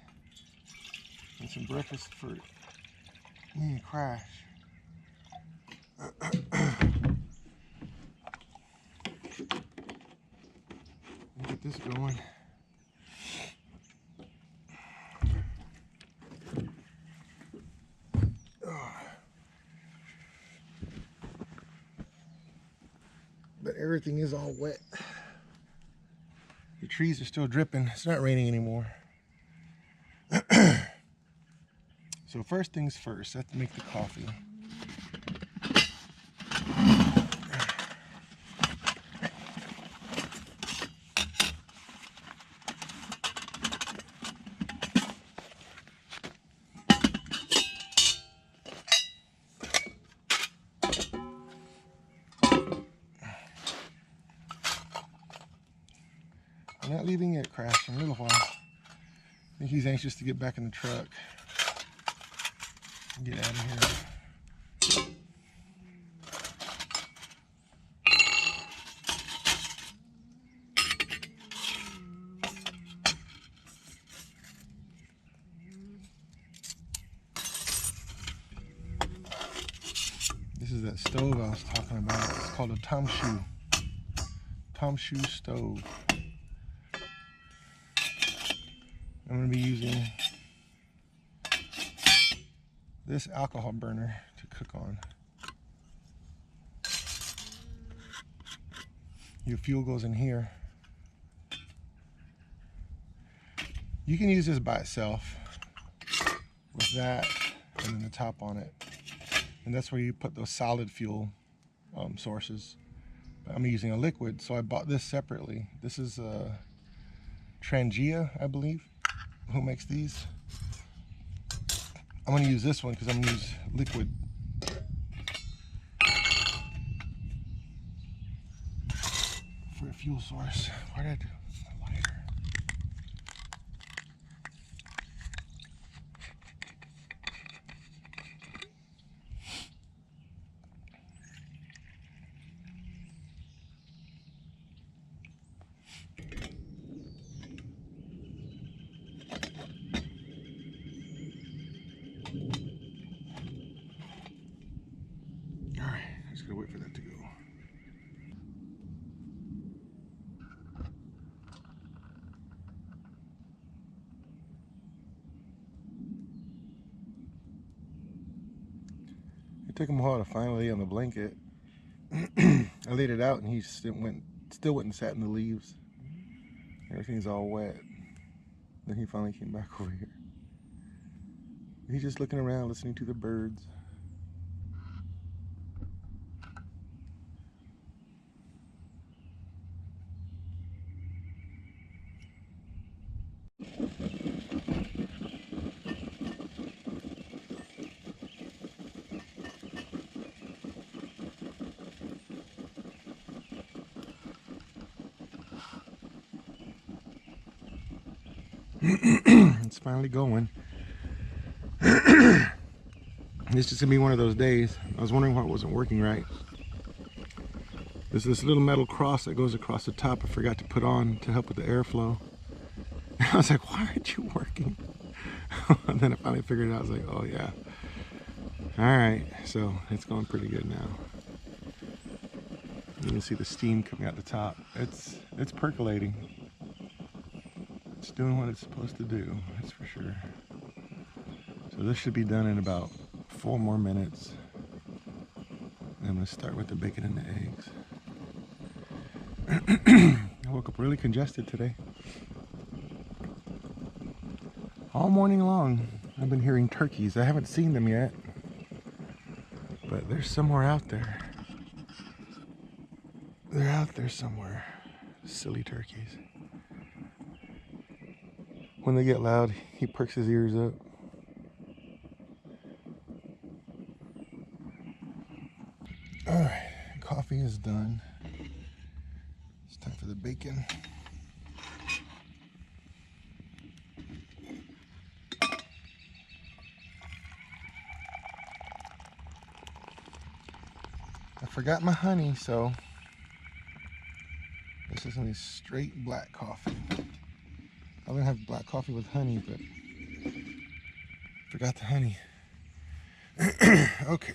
and some breakfast for me and Crash. Get this going. But everything is all wet. The trees are still dripping. It's not raining anymore. So first things first, I have to make the coffee. I'm not leaving it crash in a little while. I think he's anxious to get back in the truck. Get out of here. This is that stove I was talking about. It's called a Tomshoe stove. I'm going to be using this alcohol burner to cook on. Your fuel goes in here. You can use this by itself with that and then the top on it. And that's where you put those solid fuel sources. But I'm using a liquid, so I bought this separately. This is Trangia, I believe, who makes these. I'm going to use this one because I'm going to use liquid. For a fuel source. Why did I do a lighter? Alright, I'm just going to wait for that to go. It took him a while to finally lay on the blanket. I laid it out and he still went and sat in the leaves. Everything's all wet. Then he finally came back over here. He's just looking around, listening to the birds. It's finally going. This is gonna be one of those days. I was wondering why it wasn't working right. There's this little metal cross that goes across the top I forgot to put on to help with the airflow. I was like, why aren't you working? And then I finally figured it out. I was like, oh yeah. Alright, so it's going pretty good now. You can see the steam coming out the top. It's percolating. It's doing what it's supposed to do, that's for sure. So this should be done in about 4 more minutes. And I'm going to start with the bacon and the eggs. I woke up really congested today. All morning long I've been hearing turkeys. I haven't seen them yet, but they're somewhere out there. They're out there somewhere. Silly turkeys. When they get loud, he perks his ears up. is done. It's time for the bacon. I forgot my honey, so this is only straight black coffee. I'm gonna have black coffee with honey, but forgot the honey. Okay,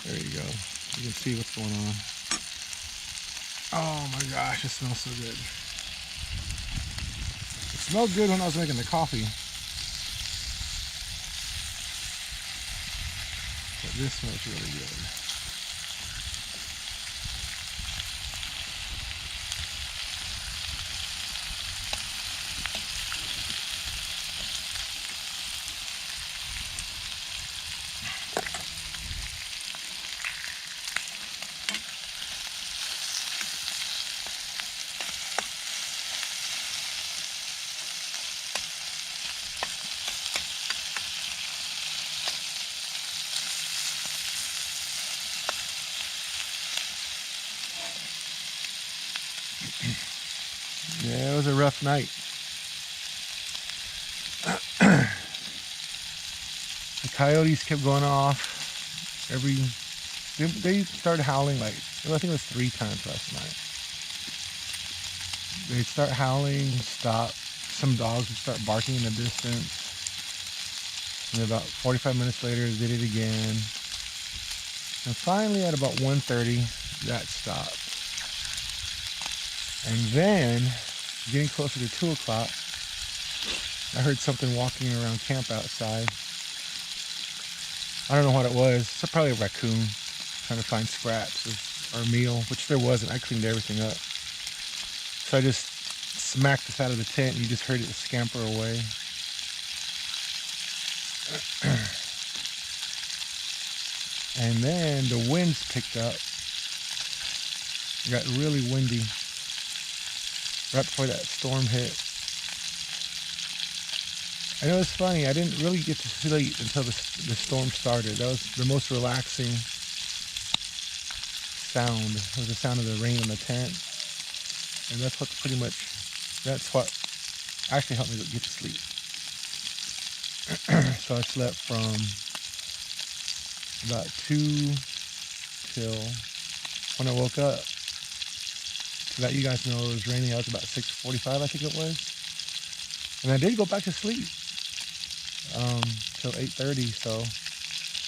there you go. You can see what's going on. Oh my gosh, it smells so good. It smelled good when I was making the coffee, but this smells really good. Yeah, it was a rough night. The coyotes kept going off. They started howling like, I think it was 3 times last night. They'd start howling, stop. Some dogs would start barking in the distance. And about 45 minutes later, they did it again. And finally, at about 1:30, that stopped. And then, getting closer to 2 o'clock, I heard something walking around camp outside. I don't know what it was. It's probably a raccoon trying to find scraps or meal, which there wasn't. I cleaned everything up. So I just smacked this out of the tent and you just heard it scamper away. And then the winds picked up. It got really windy right before that storm hit. I know it's funny, I didn't really get to sleep until the storm started. That was the most relaxing sound. It was the sound of the rain on the tent. And that's what actually helped me get to sleep. So I slept from about 2 till when I woke up. To let you guys know it was raining. It was about 6:45, I think it was. And I did go back to sleep till 8:30, so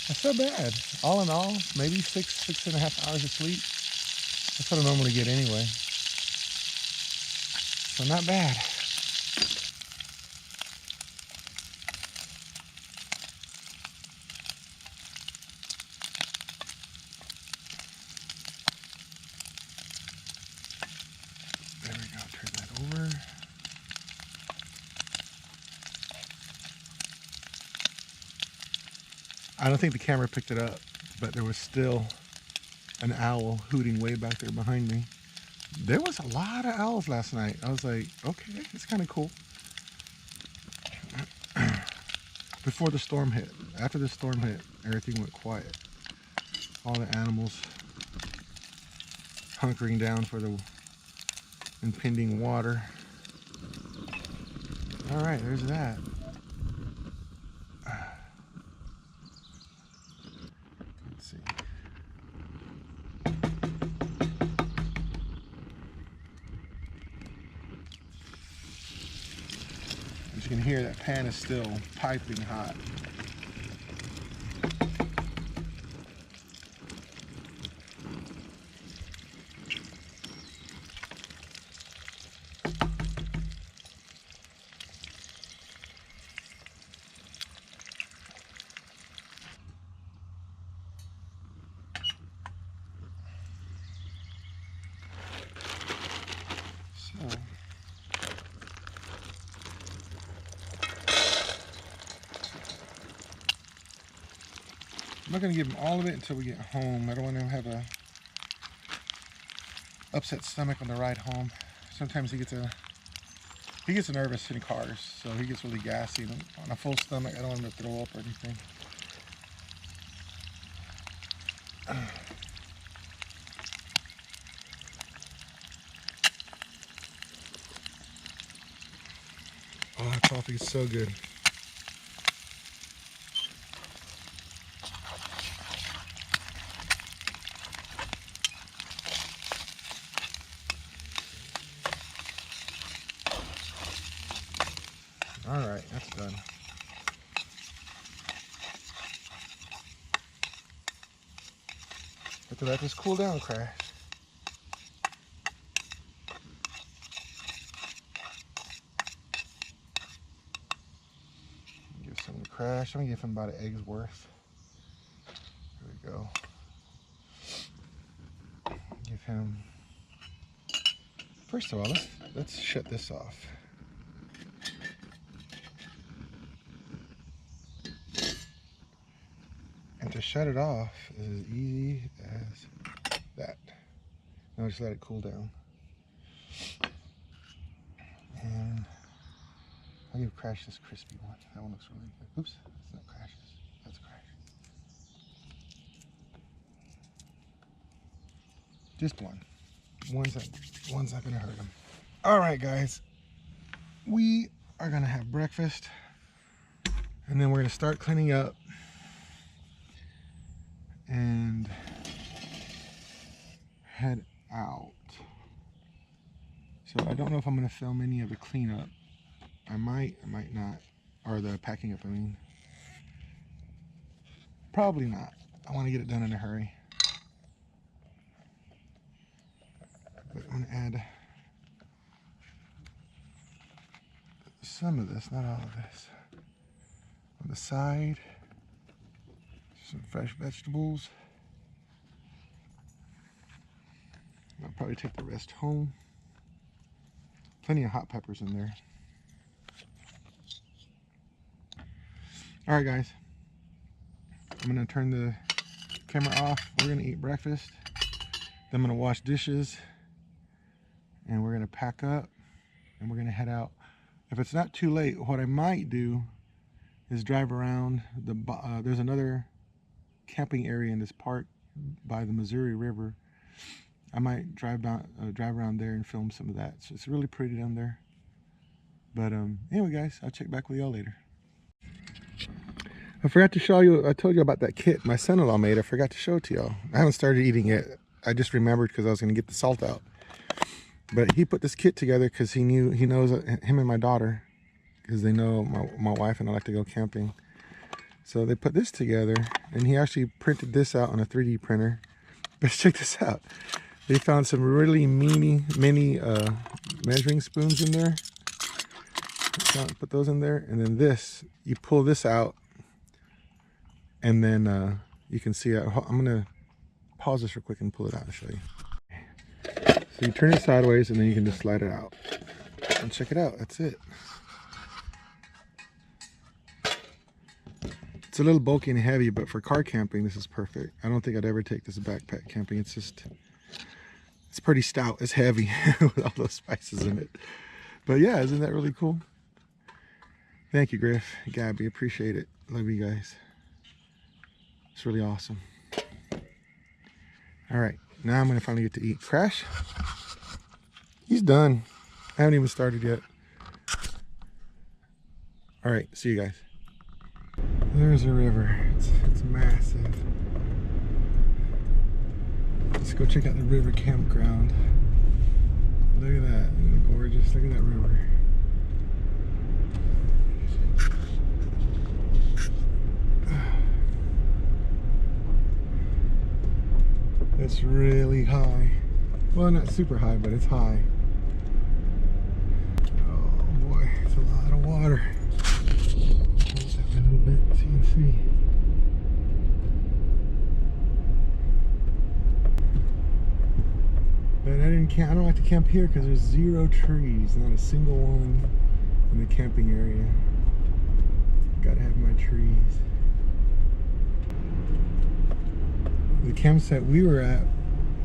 that's not bad. All in all, maybe 6.5 hours of sleep. That's what I normally get anyway. So not bad. There we go, turn that over. I don't think the camera picked it up, but there was still an owl hooting way back there behind me. There was a lot of owls last night. I was like, okay, it's kind of cool. Before the storm hit. After the storm hit, everything went quiet. All the animals hunkering down for the impending water. All right, there's that. Let's see. As you can hear, that pan is still piping hot. I'm not going to give him all of it until we get home. I don't want him to have a upset stomach on the ride home. Sometimes he gets nervous in cars, so he gets really gassy. And on a full stomach, I don't want him to throw up or anything. Oh, that coffee is so good. All right, that's done. Have to let this cool down, Crash. Give some to Crash. I'm gonna give him about an egg's worth. Here we go. Give him. First of all, let's shut this off. And to shut it off is as easy as that. Now just let it cool down. And I'll give Crash this crispy one. That one looks really good. Oops, that's not Crash's. That's Crash. Just one. One's not gonna hurt him. All right, guys. We are gonna have breakfast, and then we're gonna start cleaning up and head out. So I don't know if I'm gonna film any of the cleanup. I might not. Or the packing up, I mean. Probably not. I want to get it done in a hurry. But I'm gonna add some of this, not all of this. On the side, some fresh vegetables. I'll probably take the rest home. Plenty of hot peppers in there. All right, guys. I'm gonna turn the camera off. We're gonna eat breakfast. Then I'm gonna wash dishes, and we're gonna pack up, and we're gonna head out. If it's not too late, what I might do is drive around the. There's another camping area in this park by the Missouri River. I might drive around there and film some of that. So it's really pretty down there. But anyway, guys, I'll check back with y'all later. I forgot to show you. I told you about that kit my son-in-law made. I forgot to show it to y'all. I haven't started eating it. I just remembered because I was going to get the salt out. But he put this kit together because he knows him and my daughter, because they know my wife and I like to go camping. So they put this together, and he actually printed this out on a 3D printer. But check this out. They found some really mini measuring spoons in there. Put those in there, and then this, you pull this out, and then you can see it. I'm gonna pause this real quick and pull it out and show you. So you turn it sideways, and then you can just slide it out. And check it out, that's it. It's a little bulky and heavy, but for car camping, this is perfect. I don't think I'd ever take this backpack camping. It's pretty stout. It's heavy with all those spices in it. But yeah, isn't that really cool? Thank you, Griff, Gabby, appreciate it. Love you guys. It's really awesome. All right, now I'm gonna finally get to eat. Crash, he's done. I haven't even started yet. All right, see you guys. There's a river. It's massive. Let's go check out the river campground. Look at that. Isn't it gorgeous? Look at that river. It's really high. Well, not super high, but it's high. Oh boy, it's a lot of water. Close that a little bit so you can see. But I don't like to camp here because there's 0 trees, not a single one in the camping area. Gotta have my trees. The campsite we were at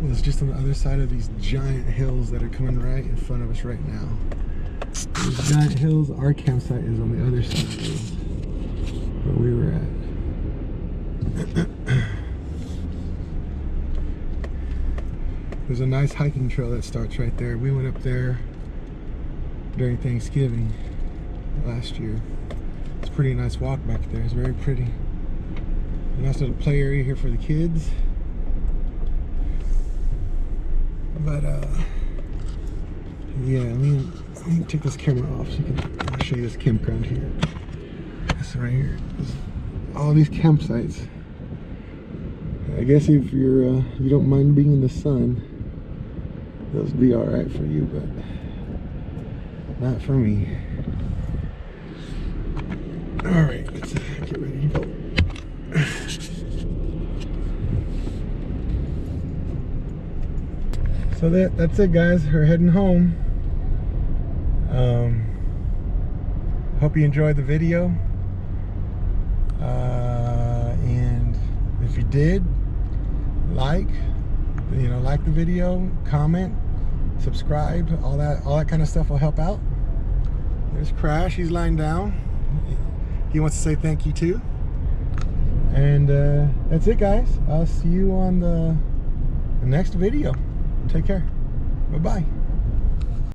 was just on the other side of these giant hills that are coming right in front of us right now. These giant hills, our campsite is on the other side of those, where we were at. There's a nice hiking trail that starts right there. We went up there during Thanksgiving. last year. It's a pretty nice walk back there. It's very pretty. A nice little play area here for the kids. But yeah, let me take this camera off so I'll show you this campground here. This right here. All these campsites. I guess if you don't mind being in the sun, those would be all right for you, but not for me. All right, let's get ready to go. So that's it, guys. We're heading home. Hope you enjoyed the video. And if you did, like the video, comment, subscribe, all that kind of stuff will help out. There's Crash. He's lying down. He wants to say thank you too. And that's it, guys. I'll see you on the next video. Take care. Bye-bye.